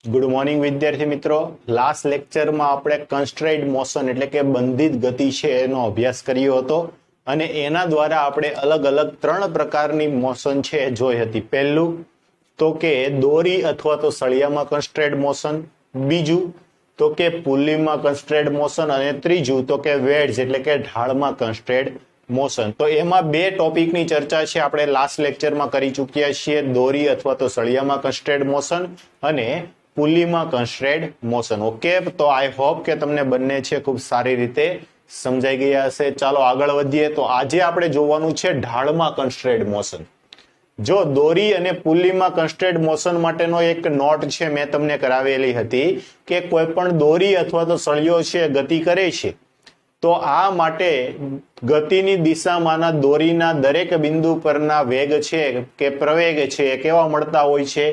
Good morning વિદ્યાર્થી મિત્રો. Last લેક્ચરમાં આપણે કન્સ્ટ્રેઇન્ડ મોશન એટલે કે બંધિત ગતિ છે એનો અભ્યાસ કર્યો હતો અને એના દ્વારા આપણે અલગ અલગ 3 પ્રકારની મોશન છે જોઈ હતી. પહેલું તો કે દોરી અથવા તો સળિયામાં કન્સ્ટ્રેઇન્ડ મોશન, બીજું તો કે પુલીમાં કન્સ્ટ્રેઇન્ડ મોશન અને ત્રીજું તો કે વેડ્સ એટલે કે ઢાળમાં કન્સ્ટ્રેઇન્ડ મોશન. તો એમાં 2 ટોપિકની ચર્ચા છે આપણે લાસ્ટ લેક્ચરમાં કરી ચૂક્યા છીએ, દોરી અથવા તો સળિયામાં કન્સ્ટ્રેઇન્ડ મોશન અને પુલીમાં કન્સ્ટ્રેઇન્ડ મોશન. ઓકે, તો આઈ હોપ કે તમને બંને છે ખૂબ સારી રીતે સમજાઈ ગયા હશે. ચાલો આગળ વધીએ. તો આજે આપણે જોવાનું છે ઢાળમાં કન્સ્ટ્રેઇન્ડ મોશન. જો દોરી અને પુલીમાં કન્સ્ટ્રેઇન્ડ મોશન માટેનો એક નોટ છે મેં તમને કરાવેલી હતી કે કોઈ પણ દોરી અથવા તો સળિયો છે ગતિ કરે છે તો આ માટે ગતિની દિશામાંના દોરીના દરેક બિંદુ પરના વેગ છે કે પ્રવેગ છે એ કેવા મળતા હોય છે?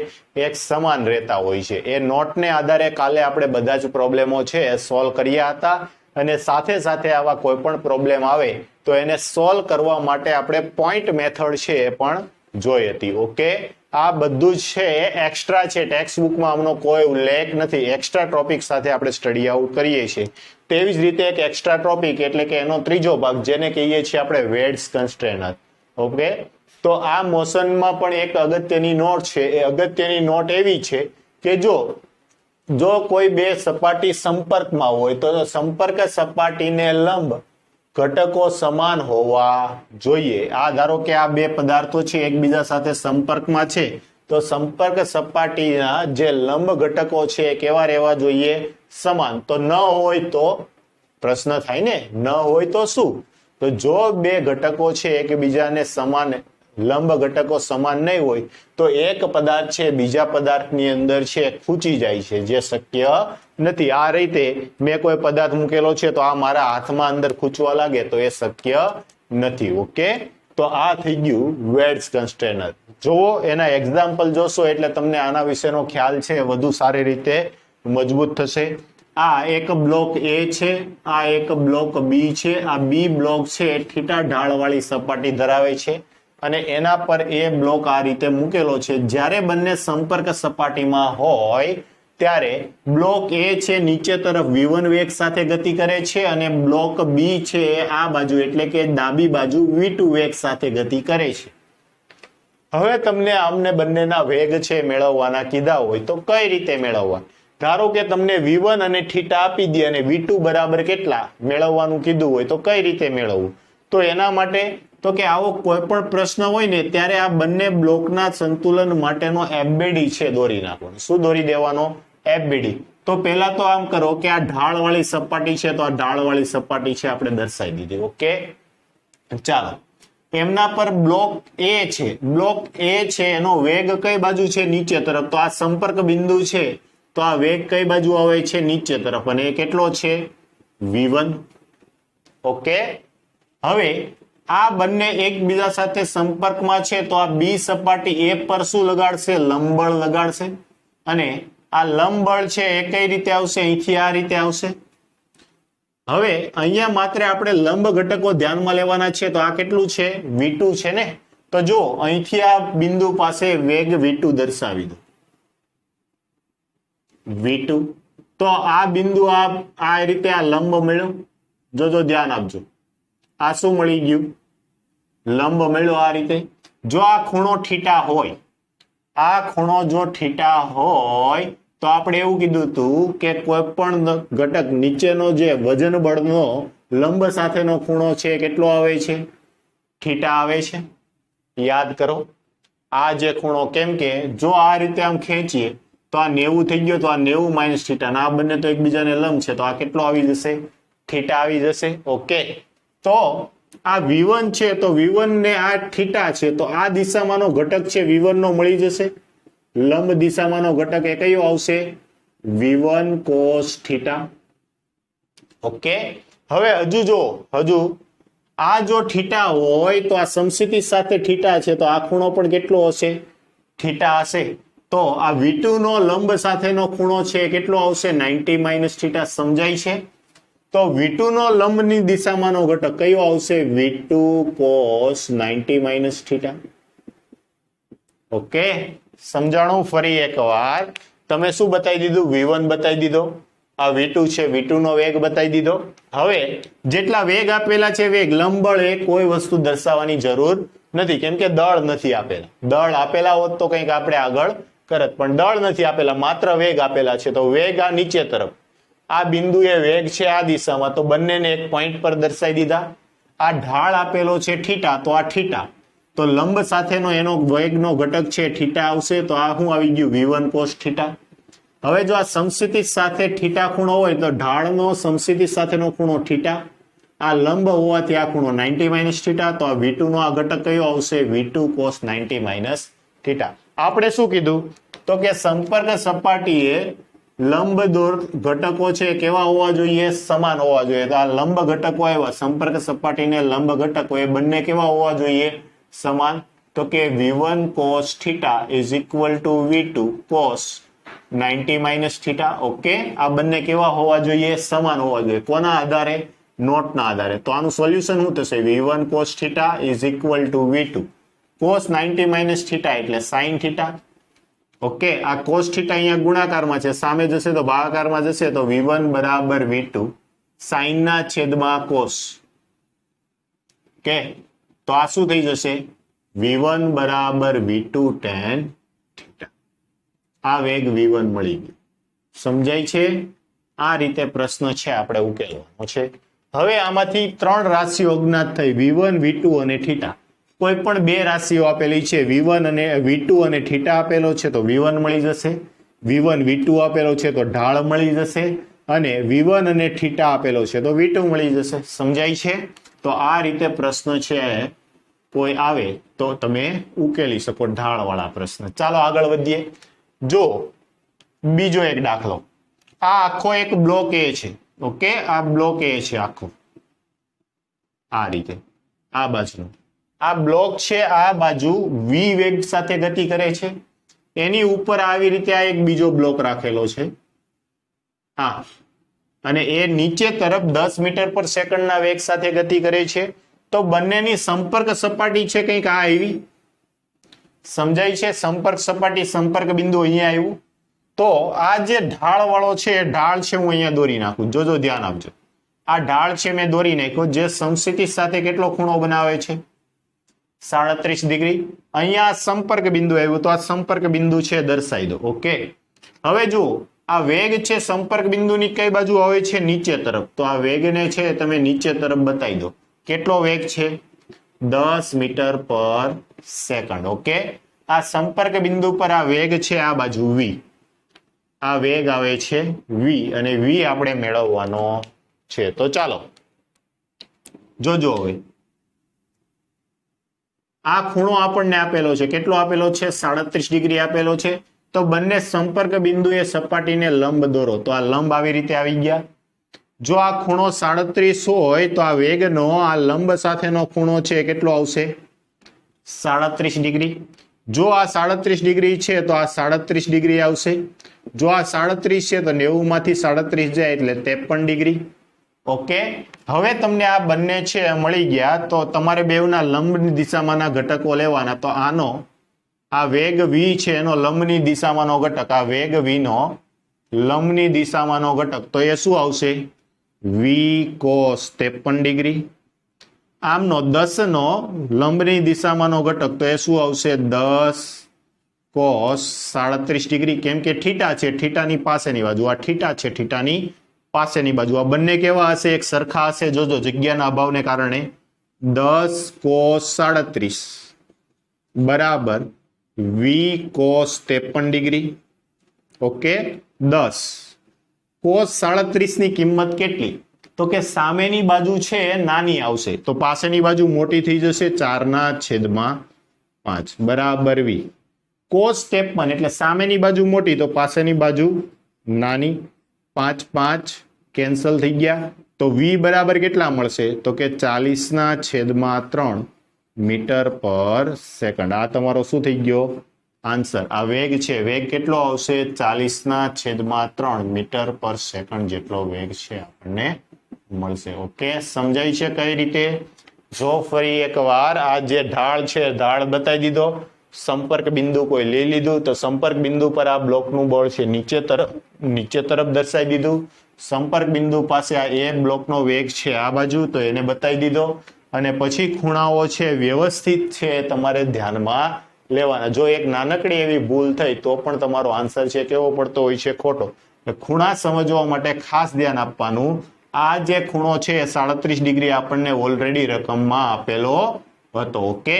એક સમાન રહેતા હોય છે. એ નોટને આધારે કાલે આપણે બધા જ પ્રોબ્લેમો છે એ સોલ્વ કર્યા હતા અને સાથે સાથે આવા કોઈ પણ પ્રોબ્લેમ આવે તો એને સોલ્વ કરવા માટે આપણે પોઈન્ટ મેથડ છે એ પણ જોઈ હતી. ઓકે, આ બધું જ છે એ એક્સ્ટ્રા છે, ટેક્સ્ટ બુકમાં આમનો કોઈ ઉલ્લેખ નથી. એક્સ્ટ્રા ટોપિક સાથે આપણે સ્ટડી આઉટ કરીએ છીએ. તેવી જ રીતે એક એક્સ્ટ્રા ટોપિક એટલે કે એનો ત્રીજો ભાગ જેને કહીએ છીએ આપણે વેડ્સ કન્સ્ટ્રેનર. ઓકે, તો આ મોશનમાં પણ એક અગત્યની નોટ છે. એ અગત્યની નોટ એવી છે કે જો કોઈ બે સપાટી સંપર્કમાં હોય તો સંપર્ક સપાટીને લંબ ઘટકો સમાન હોવા જોઈએ. આ ધારો કે આ બે પદાર્થો છે એકબીજા સાથે સંપર્કમાં છે તો સંપર્ક સપાટીના જે લંબ ઘટકો છે કેવા રહેવા જોઈએ? સમાન. તો ન હોય તો પ્રશ્ન થાય ને, ન હોય તો શું? તો જો બે ઘટકો છે એકબીજાને સમાન લંબ ઘટકો સમાન નહીં હોય તો એક પદાર્થ છે બીજા પદાર્થની અંદર છે ખૂંચી જાય છે, જે શક્ય નથી. આ રીતે મેં કોઈ પદાર્થ મૂકેલો છે તો આ મારા હાથમાં અંદર ખૂંચવા લાગે તો એ શક્ય નથી. ઓકે, તો આ થઈ ગયું વેડ્સ કન્સ્ટ્રેનર. જોવો એના એક્ઝામ્પલ જોશો એટલે તમને આના વિશેનો ખ્યાલ છે વધુ સારી રીતે મજબૂત થશે. આ એક બ્લોક A છે, આ એક બ્લોક B છે. આ B બ્લોક છે થીટા ઢાળવાળી સપાટી ધરાવે છે અને એના પર એ બ્લોક આ રીતે મૂકેલો છે. જ્યારે બંને સંપર્ક સપાટીમાં હોય ત્યારે બ્લોક A છે નીચે તરફ V1 વેગ સાથે ગતિ કરે છે અને બ્લોક B છે આ બાજુ એટલે કે ડાબી બાજુ V2 વેગ સાથે ગતિ કરે છે. હવે તમને આમને બંનેના વેગ છે મેળવવાના કીધા હોય તો કઈ રીતે મેળવવા? ધારો કે તમને V1 અને થીટા આપી દે અને V2 બરાબર કેટલા મેળવવાનું કીધું હોય તો કઈ રીતે મેળવવું? તો એના માટે તો કે આવો કોઈ પણ પ્રશ્ન હોય ને ત્યારે આ બંને બ્લોકના સંતુલન માટેનો FBD છે દોરી નાખવાનો. શું દોરી દેવાનો? FBD. તો પહેલા તો આમ કરો કે આ ઢાળવાળી સપાટી છે તો આ ઢાળવાળી સપાટી છે આપણે દર્શાવી દીધી. ઓકે, ચાલો એમના પર બ્લોક A છે. બ્લોક A છે એનો વેગ કઈ બાજુ છે? નીચે તરફ. તો આ સંપર્ક બિંદુ છે તો આ વેગ કઈ બાજુ આવે છે? નીચે તરફ. અને એ કેટલો છે? V1. ઓકે, હવે આ બંને એકબીજા સાથે સંપર્કમાં છે તો આ બી સપાટી A પર શું લગાડશે? લંબબળ લગાડશે. અને આ લંબબળ છે એ કઈ રીતે આવશે? અહીંથી આ રીતે આવશે. હવે અહીંયા માત્ર આપણે લંબ ઘટકો ધ્યાનમાં લેવાના છે તો આ કેટલું છે? V2 છે ને. તો જો અહીંથી આ બિંદુ પાસે વેગ V2 દર્શાવી દો. V2. તો આ બિંદુ આ રીતે આ લંબ મળ્યો. જો ધ્યાન આપજો. આ શું મળી ગયું? લંબ મળ્યો આ રીતે. જો આ ખૂણો થીટા હોય, આ ખૂણો જો થીટા હોય તો આપણે એવું કીધું હતું કે કોઈ પણ ઘટક નીચેનો જે વજન બળનો લંબ સાથેનો ખૂણો છે કેટલો આવે છે? થીટા આવે છે. યાદ કરો આ જે ખૂણો, કેમ કે જો આ રીતે આમ ખેંચીએ તો આ 90 થઈ ગયો તો આ 90 માઇનસ થીટા. આ બંને તો એકબીજાને લંબ છે તો આ કેટલો આવી જશે? થીટા આવી જશે. ઓકે, તો આ V1 છે તો V1 ને આ થીટા છે તો આ દિશામાંનો ઘટક છે V1 નો મળી જશે. લંબ દિશામાંનો ઘટક એ કયો આવશે? V1 cos theta. ઓકે, હવે હજુ આ જો થીટા હોય તો આ સમસ્થિતિ સાથે થીટા છે તો આ ખૂણો પણ કેટલો હશે? થીટા હશે. તો આ V2 નો લંબ સાથેનો ખૂણો છે કેટલો આવશે? 90 માઇનસ થીટા. સમજાય છે? તો V2 નો લંબની દિશામાંનો ઘટક કયો આવશે? V2 cos 90 minus theta. Okay, સમજાણું ફરી એકવાર. તમે શું બતાવી દીધું? V1 બતાવી દીધો. આ V2 છે, V2 નો વેગ બતાવી દીધો. હવે જેટલા વેગ આપેલા છે વેગ, લંબબળ એ કોઈ વસ્તુ દર્શાવવાની જરૂર નથી, કેમ કે દળ નથી આપેલા. દળ આપેલા હોત તો કંઈક આપણે આગળ કરત, પણ દળ નથી આપેલા, માત્ર વેગ આપેલા છે. તો વેગ આ નીચે તરફ, આ બિંદુ એ વેગ છે આ દિશામાં, તો બંનેને એક પોઈન્ટ પર દર્શાવી દીધા. આ ઢાળ આપેલો છે થીટા, તો આ થીટા, તો લંબ સાથેનો એનો વેગનો ઘટક છે થીટા આવશે. તો આ શું આવી ગયું? V1 cos theta. હવે જો આ સમસ્થિતિ સાથે થીટા ખૂણો હોય તો ઢાળનો સમસ્થિતિ સાથેનો ખૂણો થીટા, આ લંબ હોવાથી આ ખૂણો 90 માઇનસ થીટા. તો આ V2 નો આ ઘટક કયો આવશે? V2 cos 90 minus theta. આપણે શું કીધું? તો કે સંપર્ક સપાટીએ લંબ દોર ઘટકો છે કેવા હોવા જોઈએ? સમાન હોવા જોઈએ. તો આ લંબ ઘટકો આવ્યા, સંપર્ક સપાટીને લંબ ઘટકો એ બંને કેવા હોવા જોઈએ? સમાન. તો કે V1 cos theta is equal to V2 cos 90 minus theta. Okay, આ બંને કેવા હોવા જોઈએ? સમાન હોવા જોઈએ. કોના આધારે? નોટના આધારે. તો આનું સોલ્યુશન શું થશે? V1 cos theta is equal to V2 cos 90 minus theta એટલે sin થીટા. ઓકે, આ cos થીટા અહીંયા ગુણાકારમાં છે, સામે જશે તો ભાગાકારમાં જશે. તો V1 બરાબર V2 sin ના છેદમાં cos. ઓકે, તો આ શું થઈ જશે? V1 બરાબર V2 tan થીટા. આ વેગ V1 મળી ગયો. સમજાય છે? આ રીતે પ્રશ્ન છે આપણે ઉકેલવાનો છે. હવે આમાંથી ત્રણ રાશિઓ અજ્ઞાત થઈ, V1 V2 અને થીટા. કોઈ પણ બે રાશિઓ આપેલી છે, V1 અને V2 અને થીટા આપેલો છે તો V1 મળી જશે. V1 V2 આપેલો છે તો ઢાળ મળી જશે, અને V1 અને થીટા આપેલો છે તો V2 મળી જશે. સમજાય છે? તો આ રીતે પ્રશ્ન છે કોઈ આવે તો તમે ઉકેલી શકો ઢાળ વાળા પ્રશ્ન. ચાલો આગળ વધીએ. જો બીજો એક દાખલો, આ આખો એક બ્લોક એ છે. ઓકે, આ બ્લોક એ છે આખો, આ રીતે આ બાજુ આ બ્લોક છે, આ બાજુ V વેગ સાથે ગતિ કરે છે. એની ઉપર આવી રીતે આ એક બીજો બ્લોક રાખેલો છે, હા, અને એ નીચે તરફ 10 મીટર પર સેકન્ડના વેગ સાથે ગતિ કરે છે. તો બંનેની સંપર્ક સપાટી છે કંઈક આ આવી. સમજાય છે? સંપર્ક સપાટી, સંપર્ક બિંદુ અહીંયા આવ્યું. તો આ જે ઢાળ વાળો છે, ઢાળ છે, હું અહીંયા દોરી નાખું. જોજો, ધ્યાન આપજો. આ ઢાળ છે મેં દોરી નાખ્યો, જે સમસ્થિતિ સાથે કેટલો ખૂણો બનાવે છે? 37 ડિગ્રી. અહીંયા સંપર્ક બિંદુ આવ્યું, તો આ સંપર્ક બિંદુ છે દર્શાવી દો. ઓકે, હવે જુઓ, આ વેગ છે સંપર્ક બિંદુની કઈ બાજુ આવે છે? નીચે તરફ. તો આ વેગને છે તમે નીચે તરફ બતાવી દો. કેટલો વેગ છે? 10 મીટર પર સેકન્ડ. ઓકે, આ સંપર્ક બિંદુ પર આ વેગ છે આ બાજુ V. આ વેગ આવે છે V, અને V આપણે મેળવવાનો છે. તો ચાલો જોજો. હવે આ ખૂણો આપણને આપેલો છે, કેટલો આપેલો છે? 37 ડિગ્રી આપેલો છે. તો બંને સંપર્ક બિંદુએ સપાટીને લંબ દોરો. તો આ લંબ આવી રીતે આવી ગયા. જો આ ખૂણો 37 હોય તો આ વેગનો આ લંબ સાથેનો ખૂણો છે કેટલો આવશે? 37 ડિગ્રી. જો આ 37 ડિગ્રી છે તો આ 37 ડિગ્રી આવશે. જો આ 37 છે તો 90 માંથી 37 જાય એટલે 53 ડિગ્રી. ઓકે, હવે તમને આ બંને છે મળી ગયા. તો તમારે બેવના લંબની દિશામાંના ઘટકો લેવાના. તો આનો આ વેગ V છે એનો લંબની દિશામાંનો ઘટક, આ વેગ V નો લંબની દિશામાંનો ઘટક, તો એ શું આવશે? V cos 53 degree. આમનો 10 નો લંબની દિશામાંનો ઘટક, તો એ શું આવશે? 10 cos 37 ડિગ્રી. કેમ કે થીટા છે, થીટાની પાસેની બાજુ, આ થીટા છે થીટાની પાસેની બાજુ. આ બંને કેવા હશે? એક સરખા હશે. જોજો, જગ્યાના અભાવને કારણે 10 cos 37 બરાબર V cos 53 degree. Okay, 10 cos 37 ની કિંમત કેટલી? તો કે સામેની બાજુ છે નાની આવશે, તો પાસેની બાજુ મોટી થઈ જશે. 4/5 બરાબર V. cos 53 એટલે સામેની બાજુ મોટી, તો પાસેની બાજુ નાની. 5/5 કેન્સલ થઈ ગયા. તો V બરાબર કેટલા મળશે? તો કે 40/3 મીટર પર સેકન્ડ. આ તમારો શું થઈ ગયો? આન્સર. આ વેગ છે, વેગ કેટલો આવશે? 40/3 મીટર પર સેકન્ડ જેટલો વેગ છે આપણને મળશે. ઓકે, સમજાય છે કઈ રીતે? જો ફરી એકવાર આ જે ઢાળ છે, ઢાળ બતાવી દીધો, સંપર્ક બિંદુ કોઈ લઈ લીધું, તો સંપર્ક બિંદુ પર આ બ્લોકનું બળ છે નીચે તરફ દર્શાવી દીધું. સંપર્ક બિંદુ પાસે આ એ બ્લોકનો વેગ છે આ બાજુ, તો એને બતાવી દીધો. અને પછી ખૂણાઓ છે વ્યવસ્થિત છે તમારે ધ્યાનમાં લેવાના. જો એક નાનકડી એવી ભૂલ થઈ તો પણ તમારો આન્સર છે કેવો પડતો હોય છે? ખોટો. ખૂણા સમજવા માટે ખાસ ધ્યાન આપવાનું. આ જે ખૂણો છે 37 ડિગ્રી આપણને ઓલરેડી રકમમાં આપેલો હતો. ઓકે,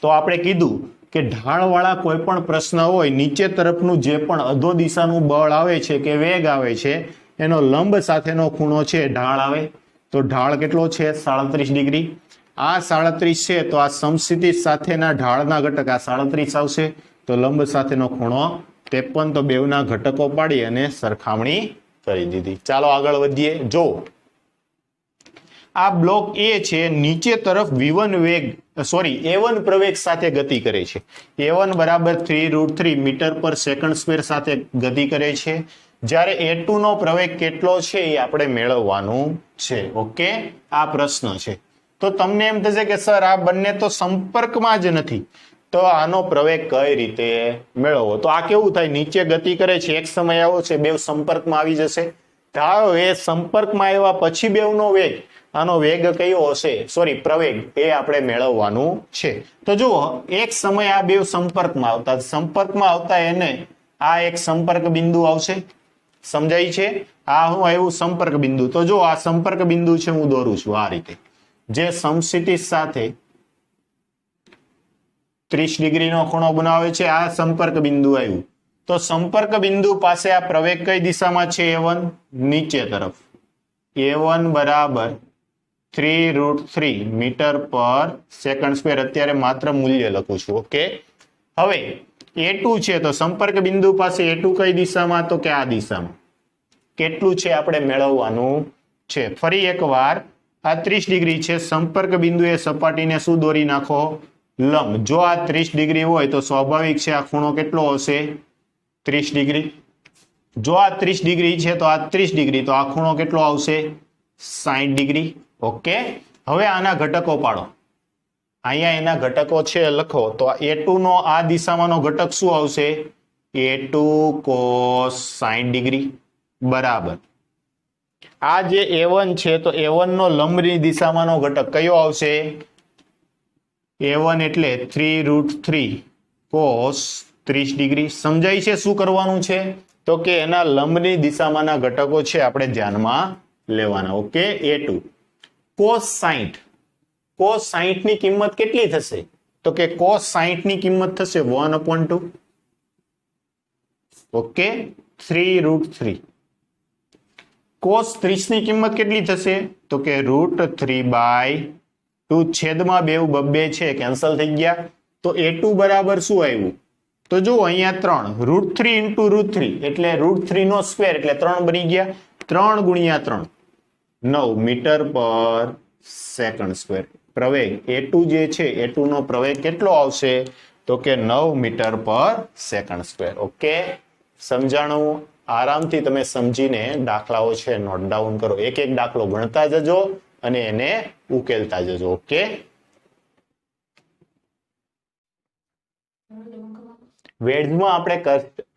તો આપણે કીધું કે ઢાળવાળા કોઈ પણ પ્રશ્ન હોય, નીચે તરફનું જે પણ અધો દિશાનું બળ આવે છે કે વેગ આવે છે, એનો લંબ સાથેનો ખૂણો છે ઢાળ આવે. તો ઢાળ કેટલો છે? 37 ડિગ્રી. આ 37 છે તો આ સમસ્થિતિ સાથેના ઢાળના ઘટક આ 37 આવશે. તો લંબ સાથેનો ખૂણો 53. તો બેવના ઘટકો પાડી અને સરખામણી કરી દીધી. ચાલો આગળ વધીએ. જો આ બ્લોક એ છે, નીચે તરફ v1 વેગ a1 પ્રવેગ સાથે ગતિ કરે છે. a1 બરાબર 3√3 મીટર પર સેકન્ડ સ્ક્વેર સાથે ગતિ કરે છે. જ્યારે a2 નો પ્રવેગ કેટલો છે એ આપણે મેળવવાનું છે. ઓકે, આ પ્રશ્ન છે. તો તમને એમ થશે કે સર આ બંને તો સંપર્કમાં જ નથી, તો આનો પ્રવેગ કઈ રીતે મેળવવો? તો આ કેવું થાય? નીચે ગતિ કરે છે, એક સમય આવો છે, બેવ સંપર્કમાં આવી જશે. ધારો એ સંપર્કમાં આવ્યા પછી બેવનો વેગ, આનો વેગ કયો હશે? પ્રવેગ એ આપણે મેળવવાનું છે. તો જુઓ, એક સમય આ બેવ સંપર્કમાં આવતા એને આ એક સંપર્ક બિંદુ આવશે. સમજાય છે? આ હું આવ્યું સંપર્ક બિંદુ. તો જો આ સંપર્ક બિંદુ છે, હું દોરું છું આ રીતે, જે સમસ્થિતિ સાથે 30 ડિગ્રીનો ખૂણો બનાવે છે. આ સંપર્ક બિંદુ આવ્યું. તો સંપર્ક બિંદુ પાસે આ પ્રવેગ કઈ દિશામાં છે? a1 નીચે તરફ. a1 બરાબર 3√3 મીટર પર સેકન્ડ સ્ક્વેર. અત્યારે માત્ર મૂલ્ય લખું છું. ઓકે, હવે a2 છે, તો સંપર્ક બિંદુ પાસે a2 કઈ દિશામાં? તો કે આ દિશામાં. કેટલું છે આપણે મેળવવાનું છે. ફરી એકવાર આ 30 ડિગ્રી છે, સંપર્ક બિંદુ એ સપાટીને શું દોરી નાખો? લંબ. જો આ 30 ડિગ્રી હોય તો સ્વાભાવિક છે આ ખૂણો કેટલો હશે? 30 ડિગ્રી. જો આ 30 ડિગ્રી છે તો આ 30 ડિગ્રી, તો આ ખૂણો કેટલો આવશે? 60 ડિગ્રી. ઓકે, હવે આના ઘટકો પાડો. અહીંયા એના ઘટકો છે લખો. તો a2 નો આ દિશામાંનો ઘટક શું આવશે? a2 cos 60 ડિગ્રી બરાબર. આ જે a1 છે, તો a1 નો લંબની દિશામાંનો ઘટક કયો આવશે? a1 એટલે 3√3 cos 30 ડિગ્રી. સમજાય છે શું કરવાનું છે? તો કે એના લંબની દિશામાંના ઘટકો છે આપણે ધ્યાનમાં લેવાના. Okay, a2 cos 60. cos 60 ની કિંમત કેટલી થશે? તો કે cos 60 ની કિંમત થશે 1/2. ઓકે, 3√3. cos 30 ની કિંમત કેટલી થશે? તો કે √3/2. છેદમાં બેવ બબ્બે છે, કેન્સલ થઈ ગયા. તો a2 બરાબર શું આવ્યું? તો જુઓ અહીંયા 3 √3 into √3 એટલે √3 નો સ્ક્વેર એટલે 3 બની ગયા. 3 ગુણ્યા 3 9 મીટર પર સેકન્ડ સ્ક્વેર. પ્રવેગ a2 જે છે, a2 નો પ્રવેગ કેટલો આવશે? તો કે 9 મીટર પર સેકન્ડ સ્ક્વેર. ઓકે, સમજાણું? આરામથી તમે સમજીને દાખલાઓ છે નોટ ડાઉન કરો. એક એક દાખલો ગણતા જજો અને એને ઉકેલતા જજો. ઓકે, વેડ્સમાં આપણે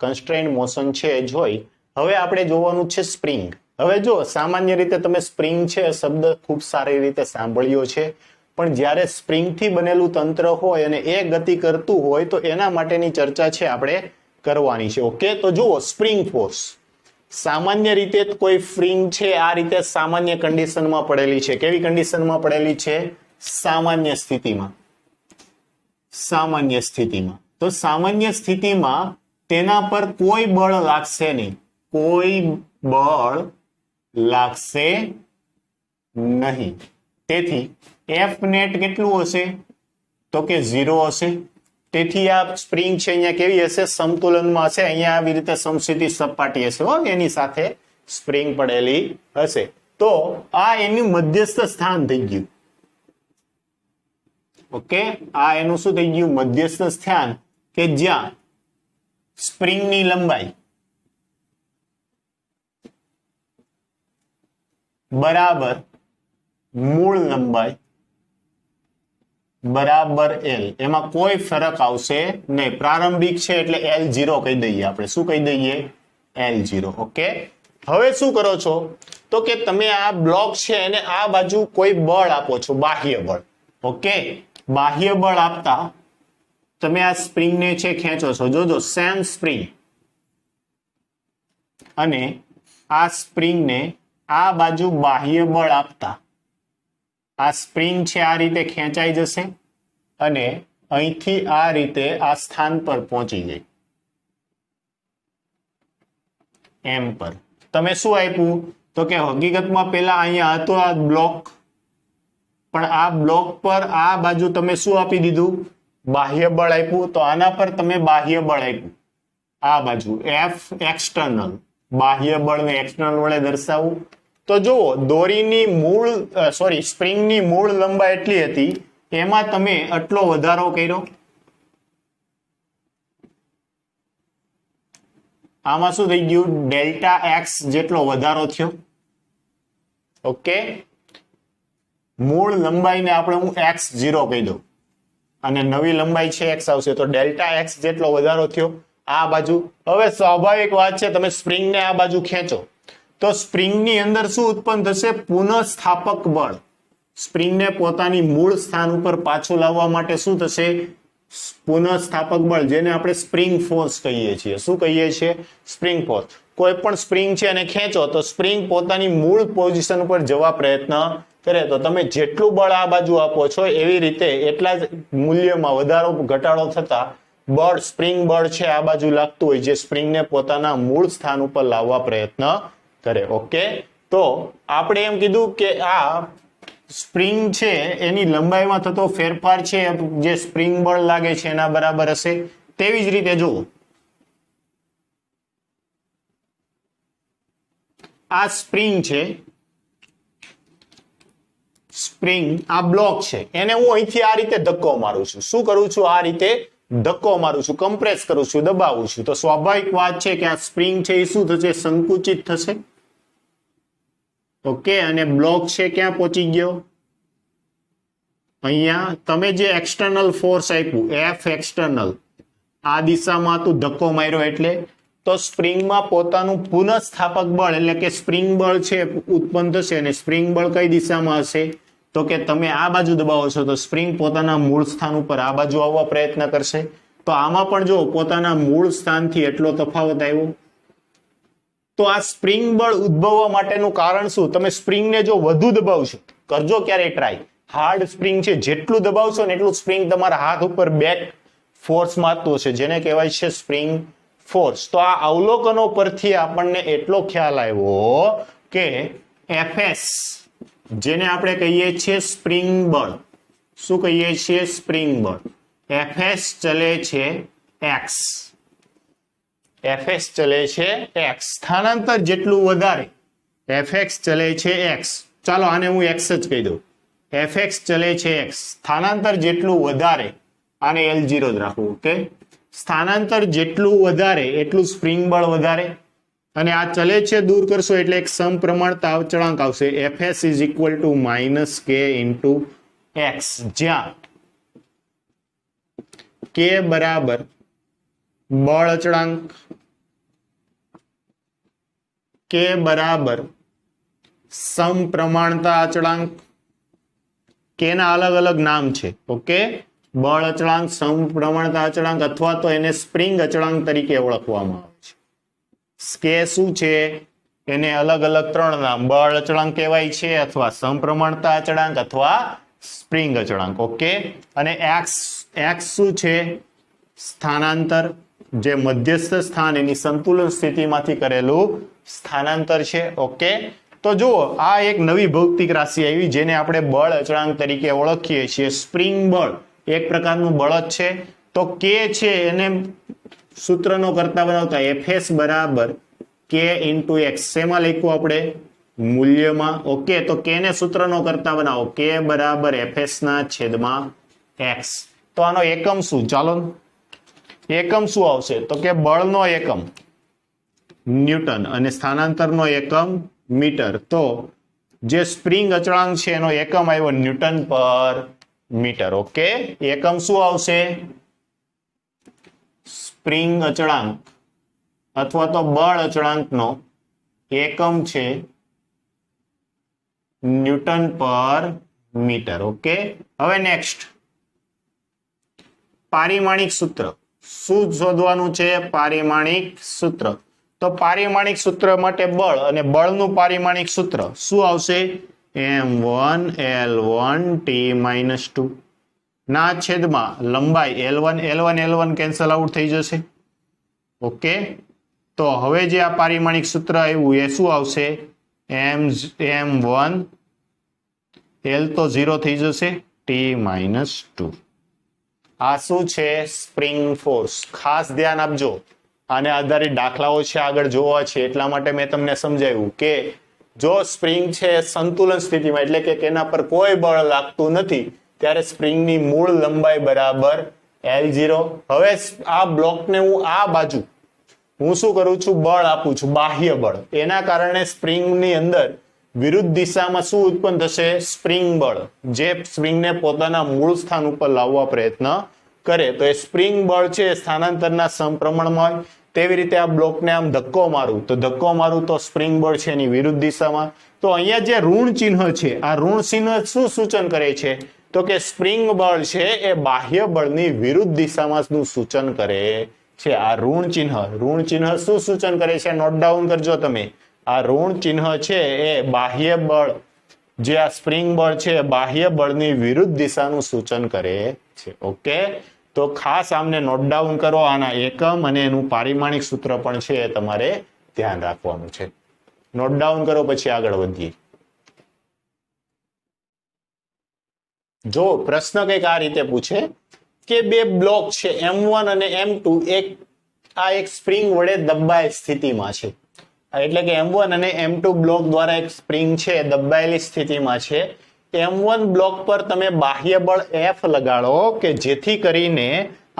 કન્સ્ટ્રેઇન્ડ મોશન છે જોઈ. હવે આપણે જોવાનું છે સ્પ્રિંગ. હવે જો સામાન્ય રીતે તમે સ્પ્રિંગ છે શબ્દ ખૂબ સારી રીતે સાંભળ્યો છે, પણ જ્યારે સ્પ્રિંગથી બનેલું તંત્ર હોય અને એ ગતિ કરતું હોય તો એના માટેની ચર્ચા છે આપણે કરવાની છે. ઓકે, તો જુઓ સ્પ્રિંગ ફોર્સ. સામાન્ય રીતે કોઈ સ્પ્રિંગ છે આ રીતે સામાન્ય કન્ડિશનમાં પડેલી છે. કેવી કન્ડિશનમાં પડેલી છે? સામાન્ય સ્થિતિમાં. સામાન્ય સ્થિતિમાં. તો સામાન્ય સ્થિતિમાં તેના પર કોઈ બળ લાગશે નહીં. કોઈ બળ લાગશે નહીં. તેથી F નેટ કેટલું હશે? તો કે 0 હશે. તેથી આ સ્પ્રિંગ છે અહીંયા કેવી હશે? સમતુલનમાં હશે. અહીંયા આવી રીતે સમસ્થિતિ સપાટી હશે, એની સાથે સ્પ્રિંગ પડેલી હશે. તો આ એનું મધ્યસ્થ સ્થાન થઈ ગયું. ઓકે, આ એનું શું થઈ ગયું? મધ્યસ્થ સ્થાન, કે જ્યાં સ્પ્રિંગની લંબાઈ બરાબર મૂળ લંબાઈ બરાબર L. એમાં કોઈ ફરક આવશે નહીં. પ્રારંભિક છે એટલે L0 કહી દઈએ આપણે. શું કહી દઈએ? L0. ઓકે. હવે શું કરો છો તો કે તમે આ બ્લોક છે એને આ બાજુ કોઈ બળ આપો છો, બાહ્ય બળ. ઓકે. બાહ્ય બળ આપતા તમે આ સ્પ્રિંગને છે ખેંચો છો. જોજો સેમ સ્પ્રિંગ અને આ સ્પ્રિંગને આ બાજુ બાહ્ય બળ આપતા આ સ્પ્રિંગ છે આ રીતે ખેંચાઈ જશે અને અહીંથી આ રીતે આ સ્થાન પર પહોંચી જાય એમ પર. તમે શું આપ્યું તો કે હકીકતમાં પેલા અહીંયા હતો આ બ્લોક, પણ આ બ્લોક પર આ બાજુ તમે શું આપી દીધું? બાહ્ય બળ આપ્યું. તો આના પર તમે બાહ્ય બળ આપ્યું આ બાજુ F એક્સટર્નલ. બાહ્ય બળને એક્સટર્નલ વડે દર્શાવવું. તો જુઓ દોરીની મૂળ સ્પ્રિંગની મૂળ લંબાઈ એટલી હતી, એમાં તમે આટલો વધારો કર્યો. આમાં શું થઈ ગયું? ડેલ્ટા એક્સ જેટલો વધારો થયો. ઓકે. મૂળ લંબાઈને આપણે હું x0 કહી દઉં અને નવી લંબાઈ છે x આવશે તો ડેલ્ટા એક્સ જેટલો વધારો થયો આ બાજુ. હવે સ્વાભાવિક વાત છે, તમે સ્પ્રિંગને આ બાજુ ખેંચો તો સ્પ્રિંગની અંદર શું ઉત્પન્ન થશે? પુનઃસ્થાપક બળ. સ્પ્રિંગને પોતાની મૂળ સ્થાન ઉપર પાછું લાવવા માટે શું થશે? પુનઃસ્થાપક બળ, જેને આપણે સ્પ્રિંગ ફોર્સ કહીએ છીએ. શું કહીએ છીએ? Spring force. કોઈ પણ સ્પ્રિંગ છે એને ખેંચો તો સ્પ્રિંગ પોતાની મૂળ પોઝિશન ઉપર જવા પ્રયત્ન કરે. તો તમે જેટલું બળ આ બાજુ આપો છો એવી રીતે એટલા જ મૂલ્યમાં વધારો ઘટાડો થતા બળ, સ્પ્રિંગ બળ છે આ બાજુ લાગતું હોય, જે સ્પ્રિંગને પોતાના મૂળ સ્થાન ઉપર લાવવા પ્રયત્ન કરે. ઓકે. તો આપણે એમ કીધું કે આ સ્પ્રિંગ છે એની લંબાઈમાં થતો ફેરફાર છે જે સ્પ્રિંગ બળ લાગે છે એના બરાબર હશે. તેવી જ રીતે જુઓ આ સ્પ્રિંગ છે, સ્પ્રિંગ આ બ્લોક છે, એને હું અહીંથી આ રીતે ધક્કો મારું છું. શું કરું છું? આ રીતે ધક્કો મારું છું, કમ્પ્રેસ કરું છું, દબાવું છું. તો સ્વાભાવિક વાત છે કે આ સ્પ્રિંગ છે એ શું થશે? સંકુચિત થશે. ઓકે. અને બ્લોક છે ક્યાં પહોંચી ગયો? અહીંયા. તમે જે એક્સટર્નલ ફોર્સ આપ્યું F એક્સટર્નલ આ દિશામાં તું ધક્કો માર્યો એટલે તો સ્પ્રિંગમાં પોતાનું પુનઃસ્થાપક બળ એટલે કે સ્પ્રિંગ બળ છે ઉત્પન્ન થશે. અને સ્પ્રિંગ બળ કઈ દિશામાં હશે? તો કે તમે આ બાજુ દબાવો છો તો સ્પ્રિંગ પોતાના મૂળ સ્થાન ઉપર આ બાજુ આવવા પ્રયત્ન કરશે. તો આમાં પણ જો પોતાના મૂળ સ્થાનથી એટલો તફાવત આવ્યો. તો આ સ્પ્રિંગ બળ ઉદ્ભવવા માટેનું કારણ શું? તમે સ્પ્રિંગને જો વધુ દબાવશો, કરજો ક્યારે ટ્રાય, હાર્ડ સ્પ્રિંગ છે જેટલું દબાવશો ને એટલું સ્પ્રિંગ તમારા હાથ ઉપર બેક ફોર્સ મારતું હશે, જેને કહેવાય છે સ્પ્રિંગ ફોર્સ. તો આ અવલોકનો પરથી આપણને એટલો ખ્યાલ આવ્યો કે Fs જેને આપણે કહીએ છીએ સ્પ્રિંગ બળ. શું કહીએ છીએ? સ્પ્રિંગ બળ. Fs ચલે છે x. Fs ચલે છે x. સ્થાનાંતર જેટલું વધારે Fx ચલે છે x. ચાલો આને હું x જ કહી દઉં. Fx ચલે છે x. સ્થાનાંતર જેટલું વધારે, આને L0 જ રાખવું. ઓકે. સ્થાનાંતર જેટલું વધારે એટલું સ્પ્રિંગ બળ વધારે. અને આ ચલે છે દૂર કરશો એટલે એક સમપ્રમાણતા અચળાંક આવશે. Fs is equal to -k into x, જ્યાં k બરાબર બળ અચળાંક, k બરાબર સમપ્રમાણતા અચળાંક. કે ના અલગ અલગ નામ છે. ઓકે. બળ અચળાંક, સમપ્રમાણતા અચળાંક અથવા તો એને સ્પ્રિંગ અચળાંક તરીકે ઓળખવામાં આવે છે. કે શું છે? એને અલગ અલગ 3 નામ, બળ અચળાંક કહેવાય છે અથવા સમપ્રમાણતા અચળાંક અથવા સ્પ્રિંગ અચળાંક. ઓકે. અને x શું છે? સ્થાનાંતર, જે મધ્યસ્થ સ્થાન એની સંતુલન સ્થિતિમાંથી કરેલું સ્થાનાંતર છે. ઓકે. તો જુઓ આ એક નવી ભૌતિક રાશિ આવી જેને આપણે બળ અચળાંક તરીકે ઓળખીએ છીએ. સ્પ્રિંગ બળ એક પ્રકારનું બળ જ છે. તો k છે એને સૂત્રનો કરતા બનાવતા Fs બરાબર k into x. શેમાં લખ્યું આપણે? મૂલ્યમાં. ઓકે. તો k ને સૂત્રનો કરતા બનાવો. k બરાબર Fs ના છેદમાં x. તો આનો એકમ શું? ચાલો એકમ શું આવશે? તો કે બળનો એકમ ન્યૂટન અને સ્થાનાંતરનો એકમ મીટર. તો જે સ્પ્રિંગ અચળાંક છે એનો એકમ આવ્યો ન્યૂટન પર મીટર. ઓકે, એકમ શું આવશે? સ્પ્રિંગ અચળાંક અથવા તો બળ અચળાંકનો એકમ છે ન્યૂટન પર મીટર. ઓકે, હવે નેક્સ્ટ પારિમાણિક સૂત્ર. શું શોધવાનું છે? પારિમાણિક સૂત્ર. તો પારિમાણિક સૂત્ર માટે બળ અને બળનું પારિમાણિક સૂત્ર શું આવશે? m1L1T-2 ના છેદમાં લંબાઈ L1 કેન્સલ આઉટ થઈ જશે. ઓકે, તો હવે જે આ પારિમાણિક સૂત્ર આવ્યું એ શું આવશે? m1 L તો 0 થઈ જશે, T-2. આ શું છે? Spring force. ખાસ ધ્યાન આપજો, આને આધારિત દાખલાઓ છે આગળ જોવા છે, એટલા માટે મેં તમને સમજાવ્યું કે જો સ્પ્રિંગ છે સંતુલન સ્થિતિમાં એટલે કે એના પર કોઈ બળ લાગતું નથી ત્યારે સ્પ્રિંગની મૂળ લંબાઈ બરાબર L0. હવે આ બ્લોકને હું આ બાજુ હું શું કરું છું? બળ આપું છું, બાહ્ય બળ. એના કારણે સ્પ્રિંગની અંદર વિરુદ્ધ દિશામાં શું ઉત્પન્ન થશે? સ્પ્રિંગ બળ, જે સ્પ્રિંગને પોતાના મૂળ સ્થાન ઉપર લાવવા પ્રયત્ન કરે. તો એ સ્પ્રિંગ બળ છે સ્થાનાંતરના સમપ્રમાણમાં હોય. તેવી રીતે આ બ્લોકને આમ ધક્કો મારું તો સ્પ્રિંગ બળ છે એની વિરુદ્ધ દિશામાં. તો અહીંયા જે ઋણ ચિહ્ન છે, આ ઋણ ચિહ્ન શું સૂચન કરે છે? તો કે સ્પ્રિંગ બળ છે એ બાહ્ય બળની વિરુદ્ધ દિશામાં સૂચન કરે છે. આ ઋણ ચિહ્ન શું સૂચન કરે છે? નોટ ડાઉન કરજો તમે. આ ઋણ ચિહ્ન છે એ બાહ્ય બળ, જે આ સ્પ્રિંગ બળ છે બાહ્ય બળની વિરુદ્ધ દિશાનું સૂચન કરે છે. ઓકે, તો ખાસ આમને નોટ ડાઉન કરો. આના એકમ અને એનું પારિમાણિક સૂત્ર પણ છે એ તમારે ધ્યાન રાખવાનું છે. નોટ ડાઉન કરો, પછી આગળ વધીએ. જો પ્રશ્ન કંઈક આ રીતે પૂછે કે બે બ્લોક છે M1 અને M2 એક સ્પ્રિંગ વડે દબાયેલ સ્થિતિમાં છે. એટલે કે M1 અને M2 બ્લોક દ્વારા એક સ્પ્રિંગ છે દબાયેલી સ્થિતિમાં છે. M1 બ્લોક પર તમે બાહ્ય બળ F લગાડો કે જેથી કરીને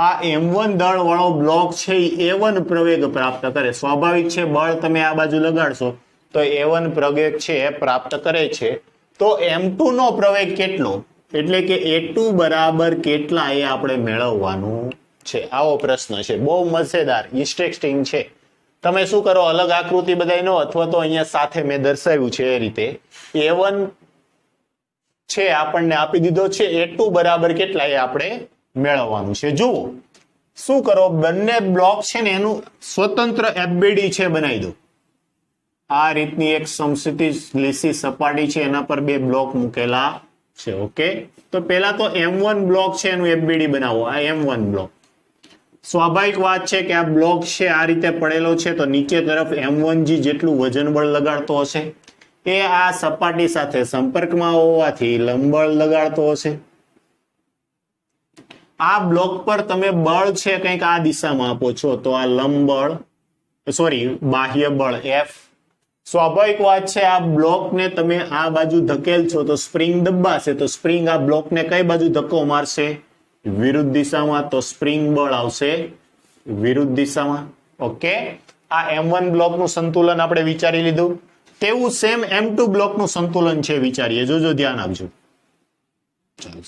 આ M1 દળ વાળો બ્લોક છે એ A1 પ્રવેગ પ્રાપ્ત કરે. સ્વાભાવિક છે, બળ તમે આ બાજુ લગાડશો તો A1 પ્રવેગ છે એ પ્રાપ્ત કરે છે. તો M2 નો પ્રવેગ કેટલો, એટલે કે A2 બરાબર કેટલા એ આપણે મેળવવાનું છે. આવો પ્રશ્ન છે, બહુ મજેદાર ઇન્ટરેસ્ટિંગ છે. તમે શું કરો? અલગ આકૃતિ બધાયનો અથવા તો અહીંયા સાથે મેં દર્શાવ્યું છે એ રીતે A1 છે આપણને આપી દીધો છે, A2 બરાબર કેટલા એ આપણે મેળવવાનું છે. જુઓ શું કરો, બંને બ્લોક છે ને એનું સ્વતંત્ર FBD છે બનાવી દો. આ રીતની એક સમક્ષિતિજ લીસી સપાટી છે, એના પર બે બ્લોક મૂકેલા છે. ઓકે, તો પહેલા તો M1 બ્લોક છે એનું FBD બનાવો. આ M1 બ્લોક, સ્વાભાવિક વાત છે કે આ બ્લોક છે આ રીતે પડેલો છે તો નીચે તરફ M1G જેટલું વજન બળ લગાડતો હશે એ આ સપાટી સાથે સંપર્કમાં હોવાથી લંબબળ લગાડતો હશે. આ બ્લોક પર તમે બળ છે કંઈક આ દિશામાં આપો છો તો આ લંબબળ બાહ્ય બળ F. સ્વાભાવિક વાત છે આ બ્લોકને તમે આ બાજુ ધકેલ છો તો સ્પ્રિંગ દબાશે, તો સ્પ્રિંગ આ બ્લોકને કઈ બાજુ ધક્કો મારશે? વિરુદ્ધ દિશામાં. તો સ્પ્રિંગ બળ આવશે વિરુદ્ધ દિશામાં. ઓકે, આ M1 બ્લોકનું સંતુલન આપણે વિચારી લીધું. તેવું સેમ M2 બ્લોકનું સંતુલન છે, વિચારીએ. જોજો, ધ્યાન આપજો. ચાલો,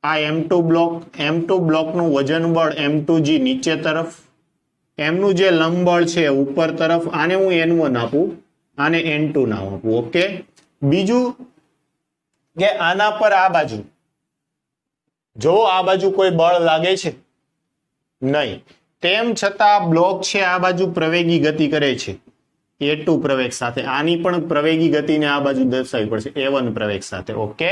આ M2 બ્લોકનું વજન બળ M2G નીચે તરફ, એમનું જે લંબ બળ છે ઉપર તરફ. આને હું N1 આપું, આને N2 નામ આપું. ઓકે, બીજું કે આના પર આ બાજુ જો આ બાજુ કોઈ બળ લાગે છે નહીં, તેમ છતાં બ્લોક છે આ બાજુ પ્રવેગી ગતિ કરે છે A2 પ્રવેગ સાથે. આની પણ પ્રવેગી ગતિને આ બાજુ દર્શાવવી પડશે A1 પ્રવેગ સાથે. ઓકે,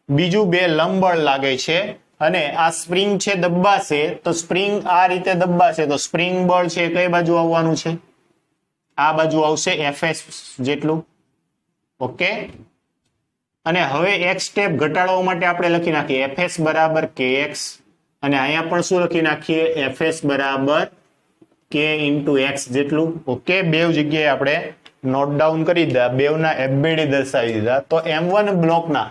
બીજું બે લંબ બળ લાગે છે અને આ સ્પ્રિંગ છે દબાશે તો સ્પ્રિંગ આ રીતે દબાશે તો સ્પ્રિંગ બળ છે કઈ બાજુ આવવાનું છે? આ બાજુ આવશે Fs જેટલું. ઓકે, અને હવે એક સ્ટેપ ઘટાડવા માટે આપણે લખી નાખીએ Fs બરાબર Kx અને અહીંયા પણ શું લખી નાખીએ? Fs બરાબર K into X જેટલું. ઓકે, બે જગ્યાએ આપણે નોટ ડાઉન કરી દીધા, બેવના FBD દર્શાવી દીધા. તો M1 બ્લોકના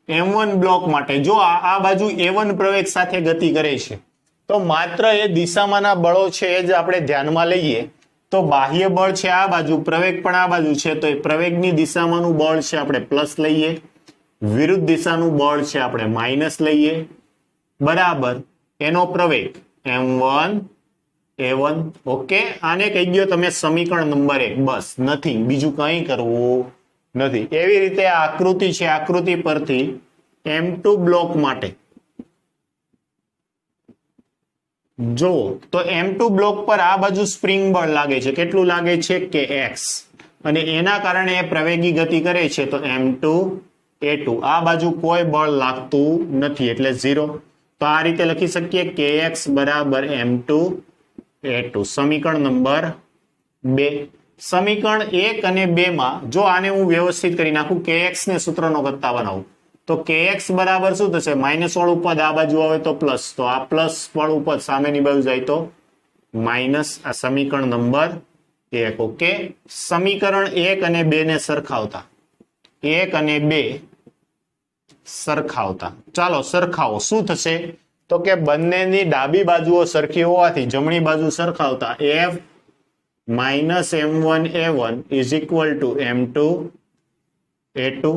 M1 બ્લોક માટે જો આ બાજુ A1 પ્રવેગ સાથે ગતિ કરે છે તો માત્ર એ દિશામાંના બળો છે એ જ આપણે ધ્યાનમાં લઈએ તો બાહ્ય બળ છે આ બાજુ, પ્રવેગ પણ આ બાજુ છે, તો એ પ્રવેગની દિશામાંનું બળ છે આપણે પ્લસ લઈએ, વિરુદ્ધ દિશાનું બળ છે આપણે માઇનસ લઈએ, બરાબર એનો પ્રવેગ m1 a1. ઓકે, આને કહી દો તમે સમીકરણ નંબર 1. બસ, નથી બીજું કંઈ કરવું નથી. એવી રીતે આ આકૃતિ છે, આકૃતિ પરથી m2 બ્લોક માટે જો તો m2 બ્લોક પર આ બાજુ સ્પ્રિંગ બળ લાગે છે, કેટલું લાગે છે કે x, અને એના કારણે એ પ્રવેગી ગતિ કરે છે તો m2 a2. આ બાજુ કોઈ બળ લાગતું નથી એટલે 0. તો આ રીતે લખી શકીએ kx બરાબર m2 a2. સમીકરણ નંબર 2. સમીકરણ 1 અને 2 માં જો આને હું વ્યવસ્થિત કરી નાખું, kx ને સૂત્રનો કરતા બનાવું તો kx બરાબર શું થશે, માઇનસ વાળું પદ આ બાજુ આવે તો પ્લસ, તો આ પ્લસ વાળું પદ સામેની બાજુ જાય તો માઇનસ. આ સમીકરણ નંબર 1. ઓકે, સમીકરણ 1 અને 2 ને સરખાવતા, 1 અને 2 સરખાવતા, ચાલો સરખાવો. શું થશે તો કે બંનેની ડાબી બાજુઓ સરખી હોવાથી જમણી બાજુ સરખાવતા f minus m1 a1 is equal to m2 a2.